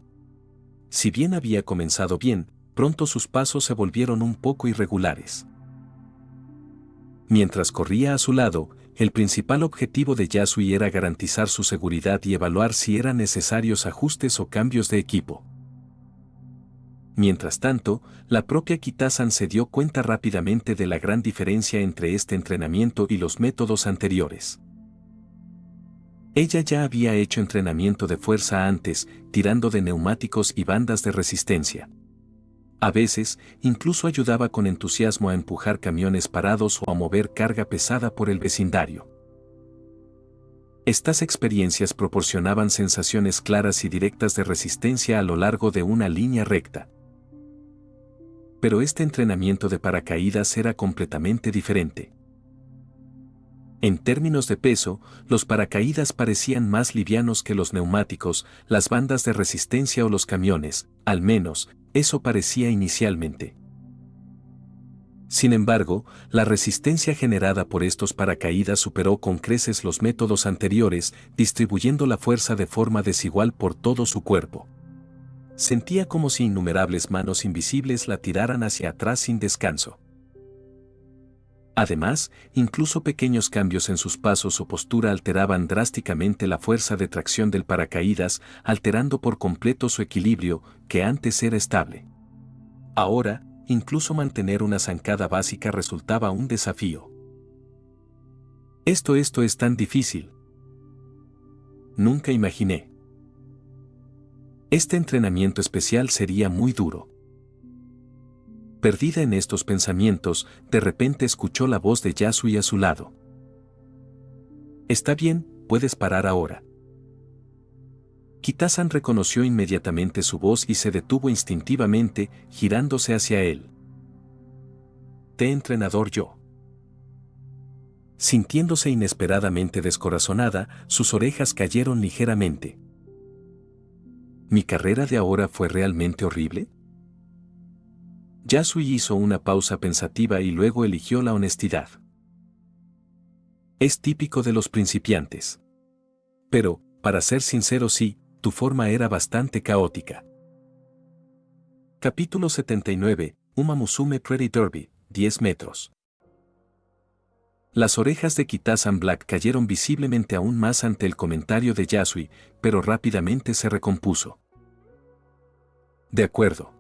Si bien había comenzado bien, pronto sus pasos se volvieron un poco irregulares. Mientras corría a su lado, el principal objetivo de Yasui era garantizar su seguridad y evaluar si eran necesarios ajustes o cambios de equipo. Mientras tanto, la propia Kitasan se dio cuenta rápidamente de la gran diferencia entre este entrenamiento y los métodos anteriores. Ella ya había hecho entrenamiento de fuerza antes, tirando de neumáticos y bandas de resistencia. A veces, incluso ayudaba con entusiasmo a empujar camiones parados o a mover carga pesada por el vecindario. Estas experiencias proporcionaban sensaciones claras y directas de resistencia a lo largo de una línea recta. Pero este entrenamiento de paracaídas era completamente diferente. En términos de peso, los paracaídas parecían más livianos que los neumáticos, las bandas de resistencia o los camiones, al menos, eso parecía inicialmente. Sin embargo, la resistencia generada por estos paracaídas superó con creces los métodos anteriores, distribuyendo la fuerza de forma desigual por todo su cuerpo. Sentía como si innumerables manos invisibles la tiraran hacia atrás sin descanso. Además, incluso pequeños cambios en sus pasos o postura alteraban drásticamente la fuerza de tracción del paracaídas, alterando por completo su equilibrio, que antes era estable. Ahora, incluso mantener una zancada básica resultaba un desafío. Esto es tan difícil. Nunca imaginé. Este entrenamiento especial sería muy duro. Perdida en estos pensamientos, de repente escuchó la voz de Yasui a su lado. Está bien, puedes parar ahora. Kitasan reconoció inmediatamente su voz y se detuvo instintivamente, girándose hacia él. ¿Te entrenador yo? Sintiéndose inesperadamente descorazonada, sus orejas cayeron ligeramente. ¿Mi carrera de ahora fue realmente horrible? Yasui hizo una pausa pensativa y luego eligió la honestidad. Es típico de los principiantes. Pero, para ser sincero, sí, tu forma era bastante caótica. Capítulo 79, Uma Musume Pretty Derby, 10 metros. Las orejas de Kitasan Black cayeron visiblemente aún más ante el comentario de Yasui, pero rápidamente se recompuso. De acuerdo.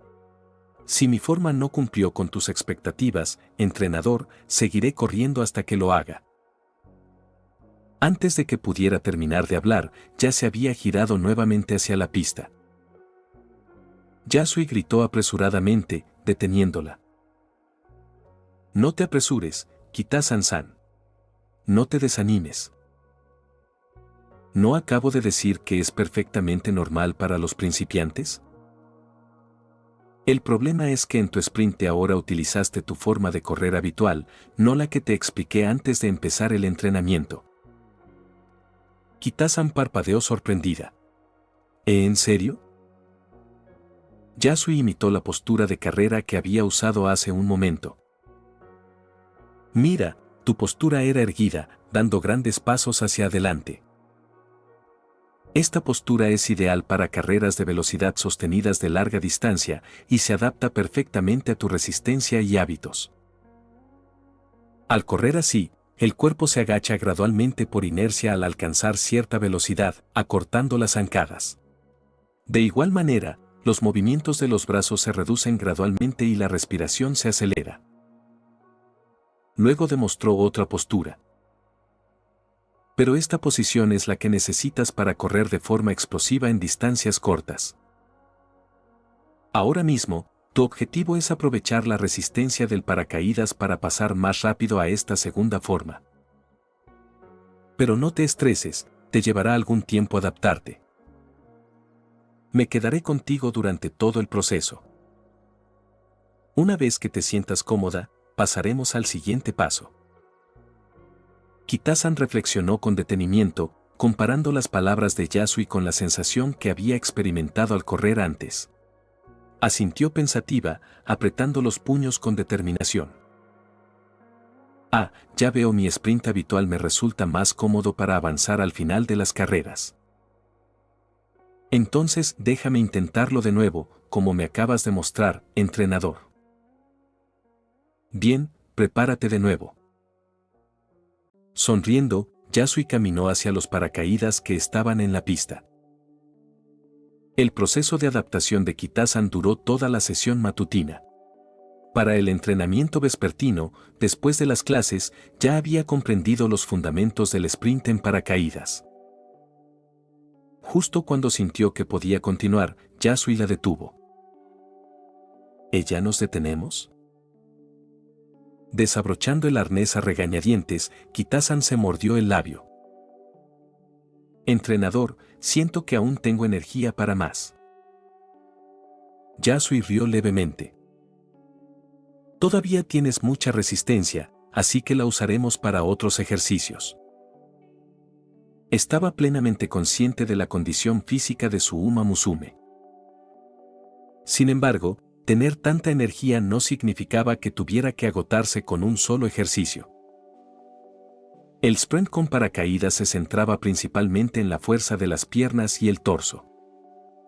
Si mi forma no cumplió con tus expectativas, entrenador, seguiré corriendo hasta que lo haga. Antes de que pudiera terminar de hablar, ya se había girado nuevamente hacia la pista. Yasui gritó apresuradamente, deteniéndola. No te apresures, Kitasan-san. No te desanimes. ¿No acabo de decir que es perfectamente normal para los principiantes? El problema es que en tu sprint ahora utilizaste tu forma de correr habitual, no la que te expliqué antes de empezar el entrenamiento. Kitasan parpadeó sorprendida. ¿En serio? Yasui imitó la postura de carrera que había usado hace un momento. Mira, tu postura era erguida, dando grandes pasos hacia adelante. Esta postura es ideal para carreras de velocidad sostenidas de larga distancia y se adapta perfectamente a tu resistencia y hábitos. Al correr así, el cuerpo se agacha gradualmente por inercia al alcanzar cierta velocidad, acortando las zancadas. De igual manera, los movimientos de los brazos se reducen gradualmente y la respiración se acelera. Luego demostró otra postura. Pero esta posición es la que necesitas para correr de forma explosiva en distancias cortas. Ahora mismo, tu objetivo es aprovechar la resistencia del paracaídas para pasar más rápido a esta segunda forma. Pero no te estreses, te llevará algún tiempo adaptarte. Me quedaré contigo durante todo el proceso. Una vez que te sientas cómoda, pasaremos al siguiente paso. Kitasan reflexionó con detenimiento, comparando las palabras de Yasui con la sensación que había experimentado al correr antes. Asintió pensativa, apretando los puños con determinación. Ya veo, mi sprint habitual me resulta más cómodo para avanzar al final de las carreras. Entonces déjame intentarlo de nuevo, como me acabas de mostrar, entrenador. Bien, prepárate de nuevo. Sonriendo, Yasui caminó hacia los paracaídas que estaban en la pista. El proceso de adaptación de Kitasan duró toda la sesión matutina. Para el entrenamiento vespertino, después de las clases, ya había comprendido los fundamentos del sprint en paracaídas. Justo cuando sintió que podía continuar, Yasui la detuvo. ¿Ya nos detenemos? Desabrochando el arnés a regañadientes, Kitasan se mordió el labio. Entrenador, siento que aún tengo energía para más. Yasui rió levemente. Todavía tienes mucha resistencia, así que la usaremos para otros ejercicios. Estaba plenamente consciente de la condición física de su Uma Musume. Sin embargo, tener tanta energía no significaba que tuviera que agotarse con un solo ejercicio. El sprint con paracaídas se centraba principalmente en la fuerza de las piernas y el torso.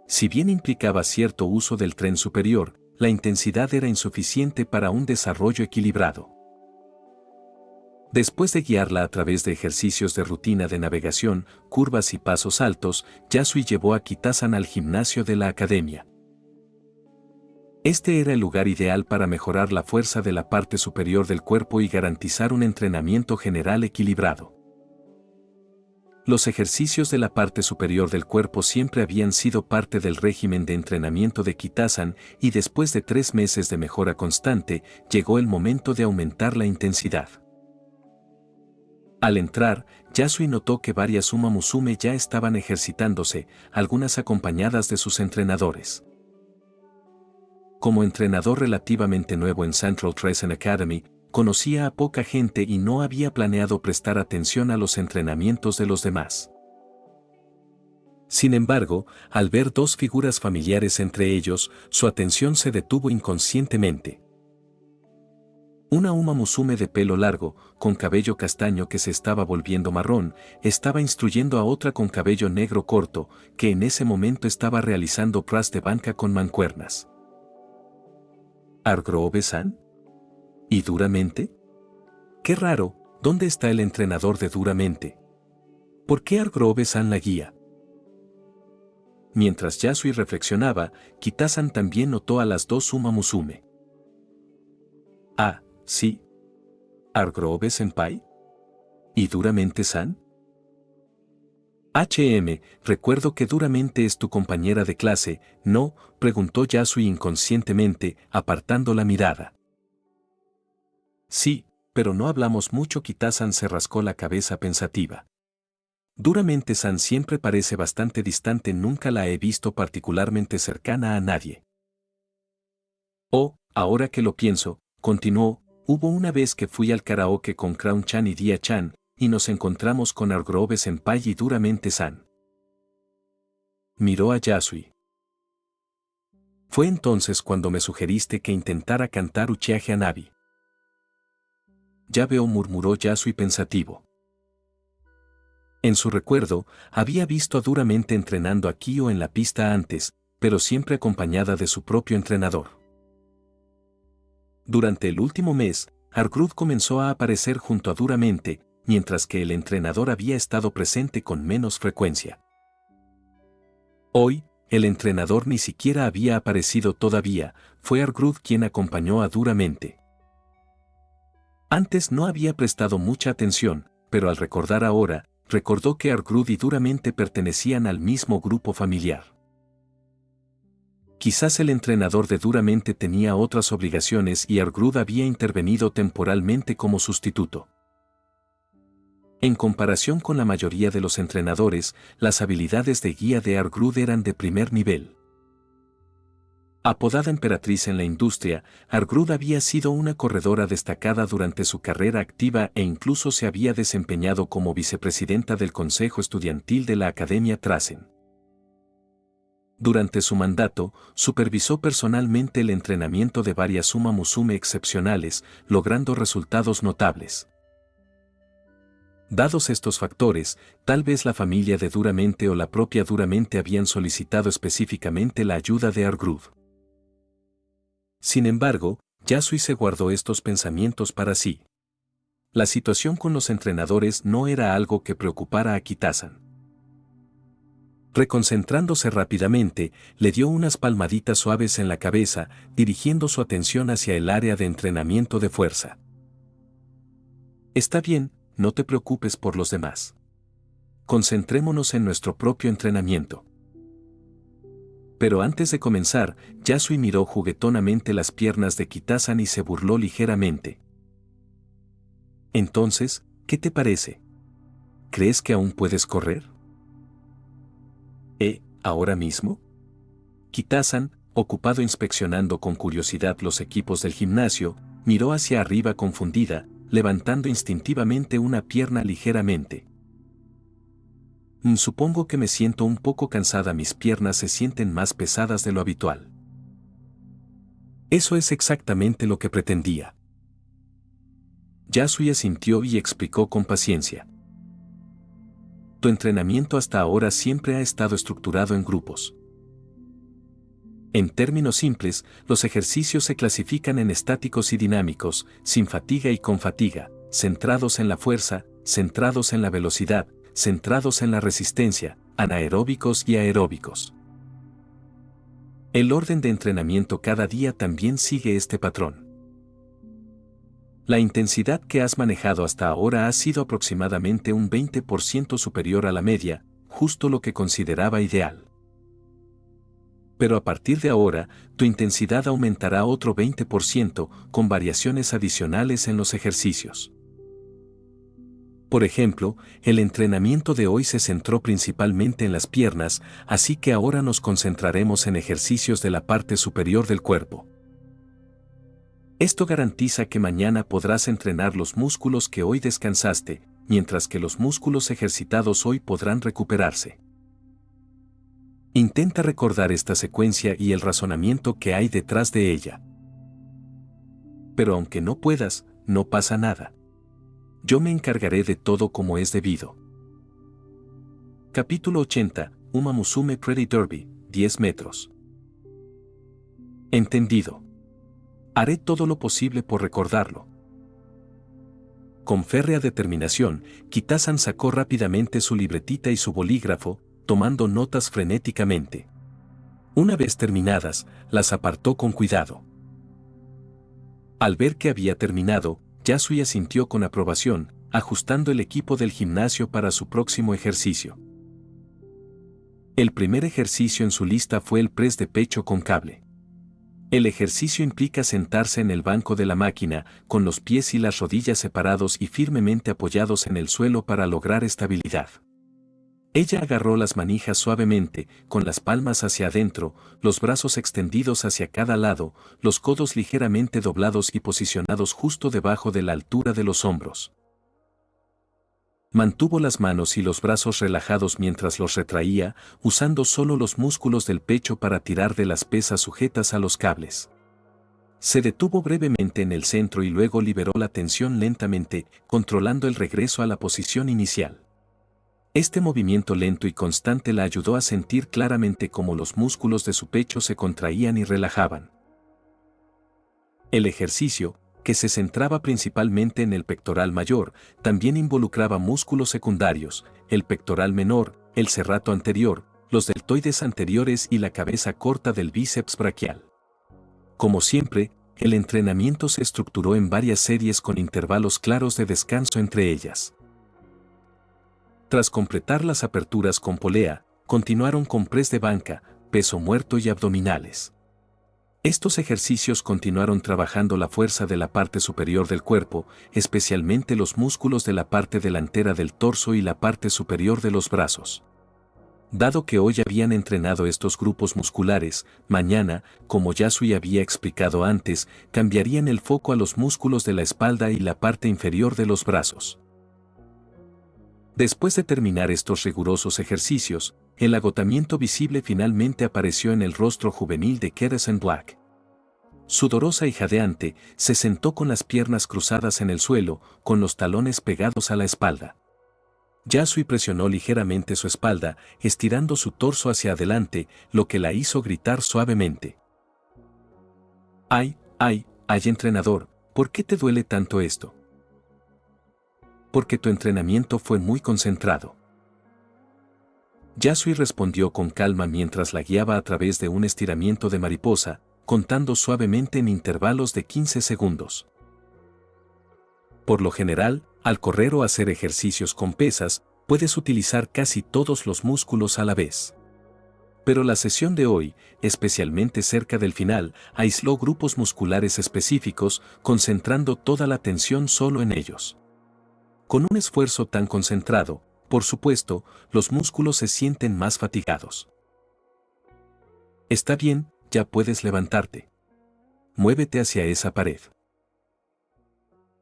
Si bien implicaba cierto uso del tren superior, la intensidad era insuficiente para un desarrollo equilibrado. Después de guiarla a través de ejercicios de rutina de navegación, curvas y pasos altos, Yasui llevó a Kitasan al gimnasio de la academia. Este era el lugar ideal para mejorar la fuerza de la parte superior del cuerpo y garantizar un entrenamiento general equilibrado. Los ejercicios de la parte superior del cuerpo siempre habían sido parte del régimen de entrenamiento de Kitasan y después de 3 meses de mejora constante, llegó el momento de aumentar la intensidad. Al entrar, Yasui notó que varias Uma Musume ya estaban ejercitándose, algunas acompañadas de sus entrenadores. Como entrenador relativamente nuevo en Central Crescent Academy, conocía a poca gente y no había planeado prestar atención a los entrenamientos de los demás. Sin embargo, al ver 2 figuras familiares entre ellos, su atención se detuvo inconscientemente. Una Uma Musume de pelo largo, con cabello castaño que se estaba volviendo marrón, estaba instruyendo a otra con cabello negro corto, que en ese momento estaba realizando press de banca con mancuernas. ¿Hargrove-san? ¿Y Duramente? Qué raro, ¿dónde está el entrenador de Duramente? ¿Por qué Hargrove-san la guía? Mientras Yasui reflexionaba, Kitasan también notó a las 2 Uma Musume. Sí. ¿Hargrove-senpai? ¿Y Duramente-san? Recuerdo que Duramente es tu compañera de clase, ¿no?, preguntó Yasui inconscientemente, apartando la mirada. Sí, pero no hablamos mucho. Kitasan se rascó la cabeza pensativa. Duramente-san siempre parece bastante distante, nunca la he visto particularmente cercana a nadie. Ahora que lo pienso, continuó, hubo una vez que fui al karaoke con Crown-chan y Dia-chan, y nos encontramos con Hargrove-senpai y Duramente-san. Miró a Yasui. Fue entonces cuando me sugeriste que intentara cantar Uchiha Hanabi. Ya veo, murmuró Yasui pensativo. En su recuerdo, había visto a Duramente entrenando aquí o en la pista antes, pero siempre acompañada de su propio entrenador. Durante el último mes, Argrud comenzó a aparecer junto a Duramente, mientras que el entrenador había estado presente con menos frecuencia. Hoy, el entrenador ni siquiera había aparecido todavía, fue Argrud quien acompañó a Duramente. Antes no había prestado mucha atención, pero al recordar ahora, recordó que Argrud y Duramente pertenecían al mismo grupo familiar. Quizás el entrenador de Duramente tenía otras obligaciones y Argrud había intervenido temporalmente como sustituto. En comparación con la mayoría de los entrenadores, las habilidades de guía de Argrud eran de primer nivel. Apodada emperatriz en la industria, Argrud había sido una corredora destacada durante su carrera activa e incluso se había desempeñado como vicepresidenta del Consejo Estudiantil de la Academia Trasen. Durante su mandato, supervisó personalmente el entrenamiento de varias Uma Musume excepcionales, logrando resultados notables. Dados estos factores, tal vez la familia de Duramente o la propia Duramente habían solicitado específicamente la ayuda de Argrud. Sin embargo, Yasui se guardó estos pensamientos para sí. La situación con los entrenadores no era algo que preocupara a Kitasan. Reconcentrándose rápidamente, le dio unas palmaditas suaves en la cabeza, dirigiendo su atención hacia el área de entrenamiento de fuerza. Está bien, no te preocupes por los demás. Concentrémonos en nuestro propio entrenamiento. Pero antes de comenzar, Yasui miró juguetonamente las piernas de Kitasan y se burló ligeramente. Entonces, ¿qué te parece? ¿Crees que aún puedes correr? ¿Ahora mismo? Kitasan, ocupado inspeccionando con curiosidad los equipos del gimnasio, miró hacia arriba confundida, levantando instintivamente una pierna ligeramente. Supongo que me siento un poco cansada, mis piernas se sienten más pesadas de lo habitual. Eso es exactamente lo que pretendía. Yasui asintió y explicó con paciencia. Tu entrenamiento hasta ahora siempre ha estado estructurado en grupos. En términos simples, los ejercicios se clasifican en estáticos y dinámicos, sin fatiga y con fatiga, centrados en la fuerza, centrados en la velocidad, centrados en la resistencia, anaeróbicos y aeróbicos. El orden de entrenamiento cada día también sigue este patrón. La intensidad que has manejado hasta ahora ha sido aproximadamente un 20% superior a la media, justo lo que consideraba ideal. Pero a partir de ahora, tu intensidad aumentará otro 20%, con variaciones adicionales en los ejercicios. Por ejemplo, el entrenamiento de hoy se centró principalmente en las piernas, así que ahora nos concentraremos en ejercicios de la parte superior del cuerpo. Esto garantiza que mañana podrás entrenar los músculos que hoy descansaste, mientras que los músculos ejercitados hoy podrán recuperarse. Intenta recordar esta secuencia y el razonamiento que hay detrás de ella. Pero aunque no puedas, no pasa nada. Yo me encargaré de todo como es debido. Capítulo 80, Uma Musume Pretty Derby, 10 metros. Entendido. Haré todo lo posible por recordarlo. Con férrea determinación, Kitasan sacó rápidamente su libretita y su bolígrafo, tomando notas frenéticamente. Una vez terminadas, las apartó con cuidado. Al ver que había terminado, Yasui asintió con aprobación, ajustando el equipo del gimnasio para su próximo ejercicio. El primer ejercicio en su lista fue el press de pecho con cable. El ejercicio implica sentarse en el banco de la máquina, con los pies y las rodillas separados y firmemente apoyados en el suelo para lograr estabilidad. Ella agarró las manijas suavemente, con las palmas hacia adentro, los brazos extendidos hacia cada lado, los codos ligeramente doblados y posicionados justo debajo de la altura de los hombros. Mantuvo las manos y los brazos relajados mientras los retraía, usando solo los músculos del pecho para tirar de las pesas sujetas a los cables. Se detuvo brevemente en el centro y luego liberó la tensión lentamente, controlando el regreso a la posición inicial. Este movimiento lento y constante la ayudó a sentir claramente cómo los músculos de su pecho se contraían y relajaban. El ejercicio, que se centraba principalmente en el pectoral mayor, también involucraba músculos secundarios, el pectoral menor, el serrato anterior, los deltoides anteriores y la cabeza corta del bíceps braquial. Como siempre, el entrenamiento se estructuró en varias series con intervalos claros de descanso entre ellas. Tras completar las aperturas con polea, continuaron con press de banca, peso muerto y abdominales. Estos ejercicios continuaron trabajando la fuerza de la parte superior del cuerpo, especialmente los músculos de la parte delantera del torso y la parte superior de los brazos. Dado que hoy habían entrenado estos grupos musculares, mañana, como Yasui había explicado antes, cambiarían el foco a los músculos de la espalda y la parte inferior de los brazos. Después de terminar estos rigurosos ejercicios, el agotamiento visible finalmente apareció en el rostro juvenil de Keresan Black. Sudorosa y jadeante, se sentó con las piernas cruzadas en el suelo, con los talones pegados a la espalda. Yasui presionó ligeramente su espalda, estirando su torso hacia adelante, lo que la hizo gritar suavemente. ¡Ay, ay, ay, entrenador! ¿Por qué te duele tanto esto? Porque tu entrenamiento fue muy concentrado. Yasui respondió con calma mientras la guiaba a través de un estiramiento de mariposa, contando suavemente en intervalos de 15 segundos. Por lo general, al correr o hacer ejercicios con pesas, puedes utilizar casi todos los músculos a la vez. Pero la sesión de hoy, especialmente cerca del final, aisló grupos musculares específicos, concentrando toda la atención solo en ellos. Con un esfuerzo tan concentrado, por supuesto, los músculos se sienten más fatigados. Está bien, ya puedes levantarte. Muévete hacia esa pared.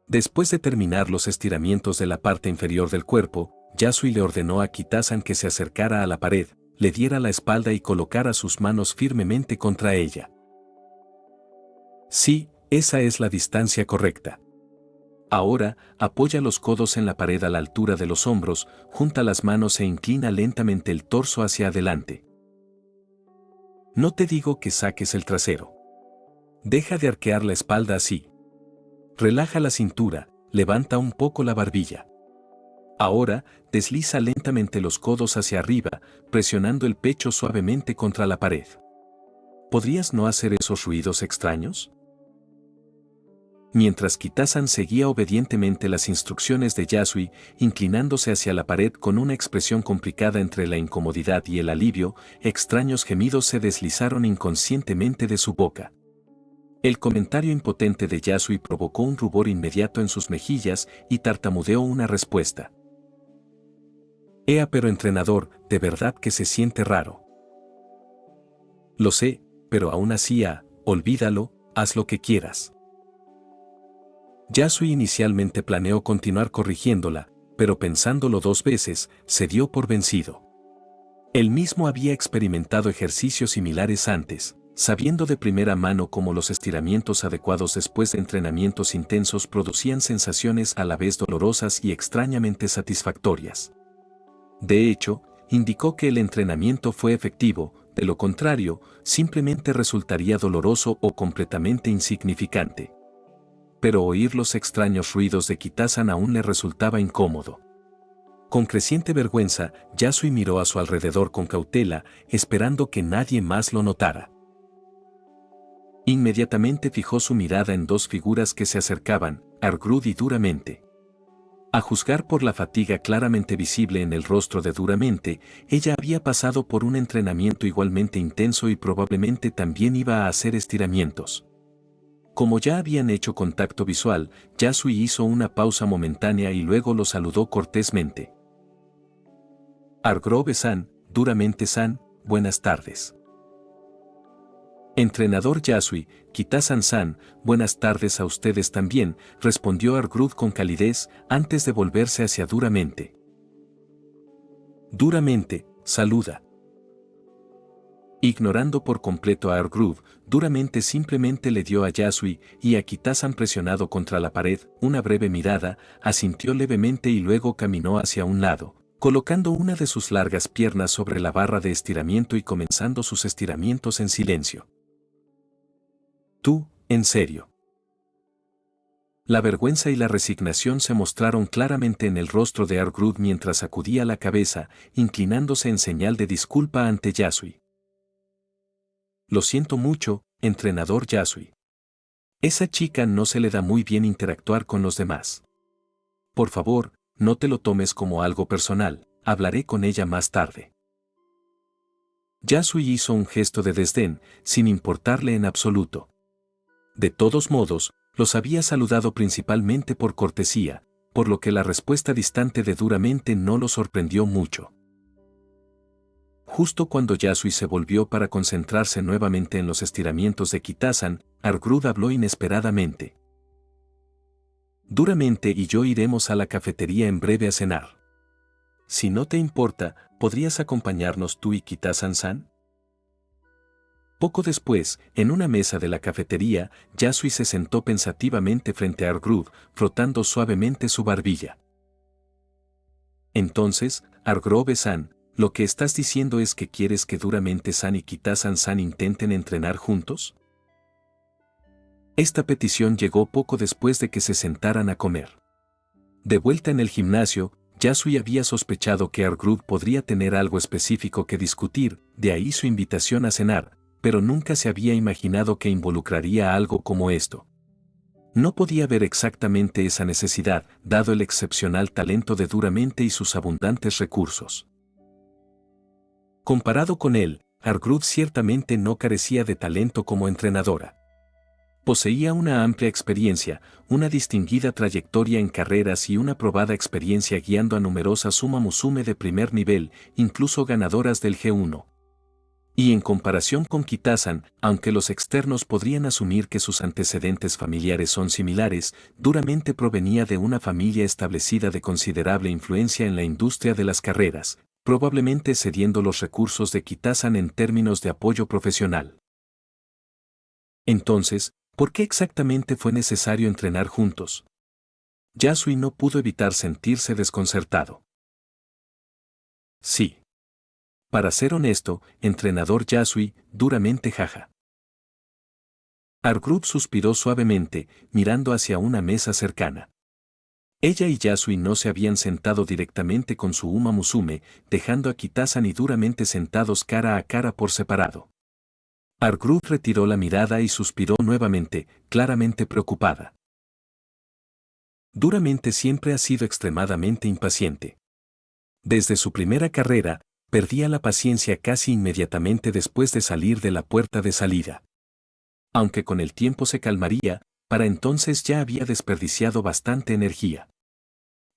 Después de terminar los estiramientos de la parte inferior del cuerpo, Yasui le ordenó a Kitasan que se acercara a la pared, le diera la espalda y colocara sus manos firmemente contra ella. Sí, esa es la distancia correcta. Ahora, apoya los codos en la pared a la altura de los hombros, junta las manos e inclina lentamente el torso hacia adelante. No te digo que saques el trasero. Deja de arquear la espalda así. Relaja la cintura, levanta un poco la barbilla. Ahora, desliza lentamente los codos hacia arriba, presionando el pecho suavemente contra la pared. ¿Podrías no hacer esos ruidos extraños? Mientras Kitasan seguía obedientemente las instrucciones de Yasui, inclinándose hacia la pared con una expresión complicada entre la incomodidad y el alivio, extraños gemidos se deslizaron inconscientemente de su boca. El comentario impotente de Yasui provocó un rubor inmediato en sus mejillas y tartamudeó una respuesta. Pero entrenador, de verdad que se siente raro. Lo sé, pero aún así olvídalo, haz lo que quieras. Yasui inicialmente planeó continuar corrigiéndola, pero pensándolo 2 veces, se dio por vencido. Él mismo había experimentado ejercicios similares antes, sabiendo de primera mano cómo los estiramientos adecuados después de entrenamientos intensos producían sensaciones a la vez dolorosas y extrañamente satisfactorias. De hecho, indicó que el entrenamiento fue efectivo, de lo contrario, simplemente resultaría doloroso o completamente insignificante. Pero oír los extraños ruidos de Kitasan aún le resultaba incómodo. Con creciente vergüenza, Yasui miró a su alrededor con cautela, esperando que nadie más lo notara. Inmediatamente fijó su mirada en 2 figuras que se acercaban, Argrud y Duramente. A juzgar por la fatiga claramente visible en el rostro de Duramente, ella había pasado por un entrenamiento igualmente intenso y probablemente también iba a hacer estiramientos. Como ya habían hecho contacto visual, Yasui hizo una pausa momentánea y luego lo saludó cortésmente. Argrove-san, Duramente-san, buenas tardes. Entrenador Yasui, Kitasan-san, buenas tardes a ustedes también, respondió Argrud con calidez antes de volverse hacia Duramente. Duramente, saluda. Ignorando por completo a Argrud, Duramente simplemente le dio a Yasui y a Kitasan presionado contra la pared una breve mirada, asintió levemente y luego caminó hacia un lado, colocando una de sus largas piernas sobre la barra de estiramiento y comenzando sus estiramientos en silencio. Tú, en serio. La vergüenza y la resignación se mostraron claramente en el rostro de Argrud mientras sacudía la cabeza, inclinándose en señal de disculpa ante Yasui. Lo siento mucho, entrenador Yasui. Esa chica no se le da muy bien interactuar con los demás. Por favor, no te lo tomes como algo personal, hablaré con ella más tarde. Yasui hizo un gesto de desdén, sin importarle en absoluto. De todos modos, los había saludado principalmente por cortesía, por lo que la respuesta distante de duramente no lo sorprendió mucho. Justo cuando Yasui se volvió para concentrarse nuevamente en los estiramientos de Kitasan, Argrud habló inesperadamente. Duramente y yo iremos a la cafetería en breve a cenar. Si no te importa, ¿podrías acompañarnos tú y Kitasan-san? Poco después, en una mesa de la cafetería, Yasui se sentó pensativamente frente a Argrud, frotando suavemente su barbilla. Entonces, Argrove-san, ¿lo que estás diciendo es que quieres que Duramente-san y Kitasan-san intenten entrenar juntos? Esta petición llegó poco después de que se sentaran a comer. De vuelta en el gimnasio, Yasui había sospechado que Argrud podría tener algo específico que discutir, de ahí su invitación a cenar, pero nunca se había imaginado que involucraría algo como esto. No podía ver exactamente esa necesidad, dado el excepcional talento de Duramente y sus abundantes recursos. Comparado con él, Argrud ciertamente no carecía de talento como entrenadora. Poseía una amplia experiencia, una distinguida trayectoria en carreras y una probada experiencia guiando a numerosas Uma Musume de primer nivel, incluso ganadoras del G1. Y en comparación con Kitasan, aunque los externos podrían asumir que sus antecedentes familiares son similares, Duramente provenía de una familia establecida de considerable influencia en la industria de las carreras, probablemente cediendo los recursos de Kitasan en términos de apoyo profesional. Entonces, ¿por qué exactamente fue necesario entrenar juntos? Yasui no pudo evitar sentirse desconcertado. Sí. Para ser honesto, entrenador Yasui, duramente jaja. Argrud suspiró suavemente, mirando hacia una mesa cercana. Ella y Yasui no se habían sentado directamente con su Uma Musume, dejando a Kitasan y duramente sentados cara a cara por separado. Argrud retiró la mirada y suspiró nuevamente, claramente preocupada. Duramente siempre ha sido extremadamente impaciente. Desde su primera carrera, perdía la paciencia casi inmediatamente después de salir de la puerta de salida. Aunque con el tiempo se calmaría, para entonces ya había desperdiciado bastante energía.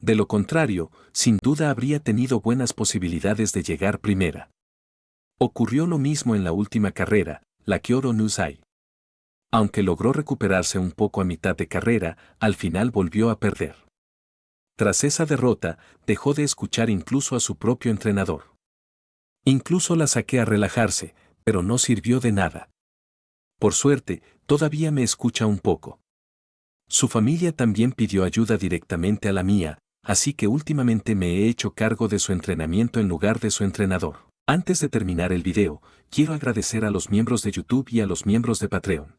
De lo contrario, sin duda habría tenido buenas posibilidades de llegar primera. Ocurrió lo mismo en la última carrera, la Kyoto Nusai. Aunque logró recuperarse un poco a mitad de carrera, al final volvió a perder. Tras esa derrota, dejó de escuchar incluso a su propio entrenador. Incluso la saqué a relajarse, pero no sirvió de nada. Por suerte, todavía me escucha un poco. Su familia también pidió ayuda directamente a la mía, así que últimamente me he hecho cargo de su entrenamiento en lugar de su entrenador. Antes de terminar el video, quiero agradecer a los miembros de YouTube y a los miembros de Patreon.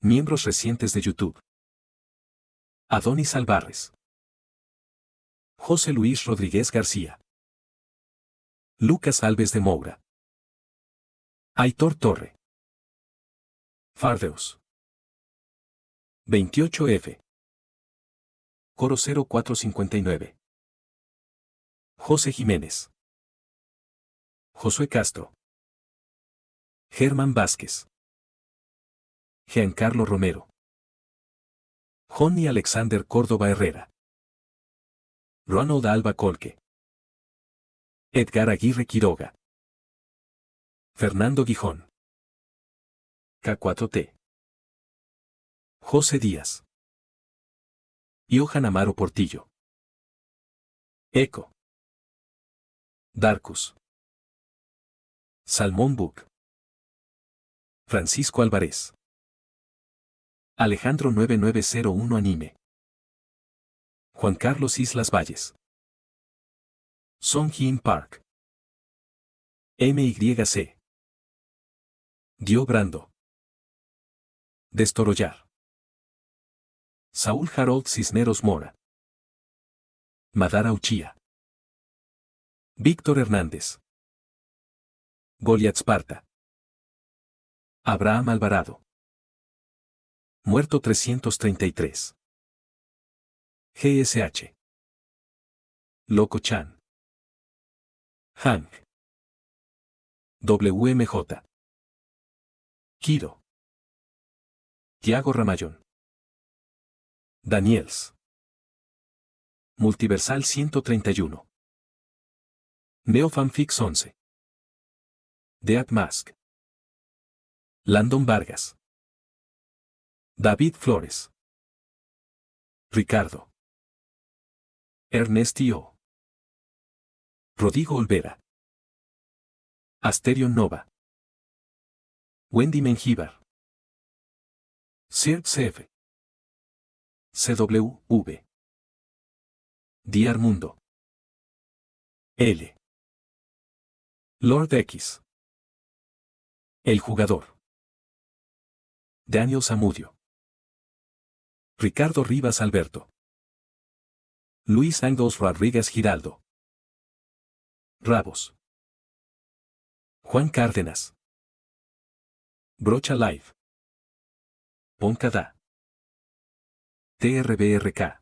Miembros recientes de YouTube. Adonis Alvarez. José Luis Rodríguez García. Lucas Alves de Moura. Aitor Torre. Fardeus. 28F. Coro 0459. José Jiménez. Josué Castro. Germán Vázquez. Giancarlo Romero. Johnny Alexander Córdoba Herrera. Ronald Alba Colque. Edgar Aguirre Quiroga. Fernando Gijón. K4T. José Díaz. Johan Amaro Portillo. Eco. Darkus. Salmón Book. Francisco Álvarez. Alejandro 9901 Anime. Juan Carlos Islas Valles. Song Hyun Park. MYC. Dio Brando. Destorollar. Saúl Harold Cisneros Mora. Madara Uchiha. Víctor Hernández. Goliat Sparta. Abraham Alvarado. Muerto 333. GSH. Loco Chan. Hank. WMJ. Kiro. Tiago Ramayón. Daniels. Multiversal 131. Neofanfix 11. Dead Mask. Landon Vargas. David Flores. Ricardo. Ernestio. Rodrigo Olvera. Asterion Nova. Wendy Mengíbar. Sir CF. CWV. Diar Mundo. L. Lord X. El Jugador. Daniel Zamudio. Ricardo Rivas Alberto. Luis Angos Rodríguez Giraldo. Rabos. Juan Cárdenas. Brocha Live. Poncada. TRBRK.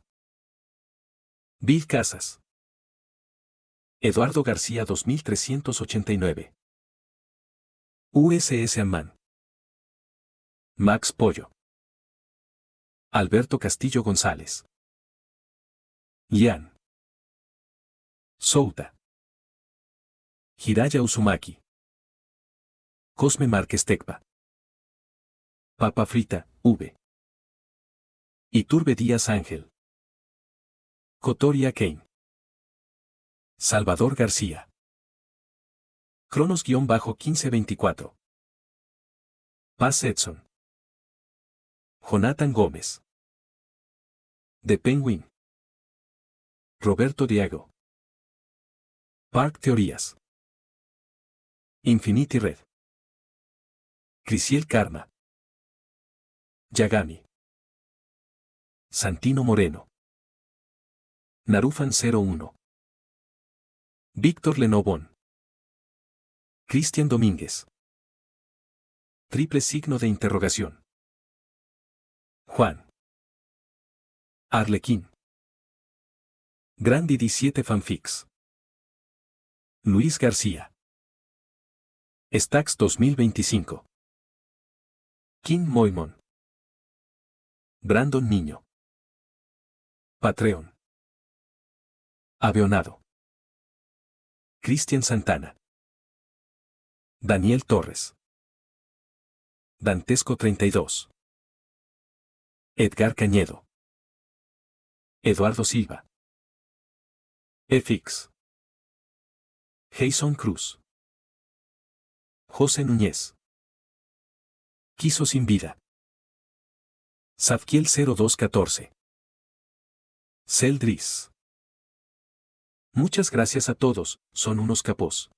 Bill Casas. Eduardo García 2389. USS Amman. Max Pollo. Alberto Castillo González. Lian. Souta. Hiraya Uzumaki. Cosme Márquez Tecpa. Papa Frita, V. Iturbe Díaz Ángel. Cotoria Kane. Salvador García. Cronos-1524. Paz Edson. Jonathan Gómez. The Penguin. Roberto Diego. Park Teorías. Infinity Red. Crisiel Karma. Yagami. Santino Moreno. Narufan 01. Víctor Lenovón. Cristian Domínguez. Triple signo de interrogación. Juan. Arlequín. Grandi 17 Fanfics. Luis García. Stax 2025. King Moimon. Brandon Niño. Patreon. Avionado. Cristian Santana. Daniel Torres. Dantesco 32. Edgar Cañedo. Eduardo Silva. FX. Jason Cruz. José Núñez. Quiso sin vida. Safkiel 0214. Celdris. Muchas gracias a todos, son unos capos.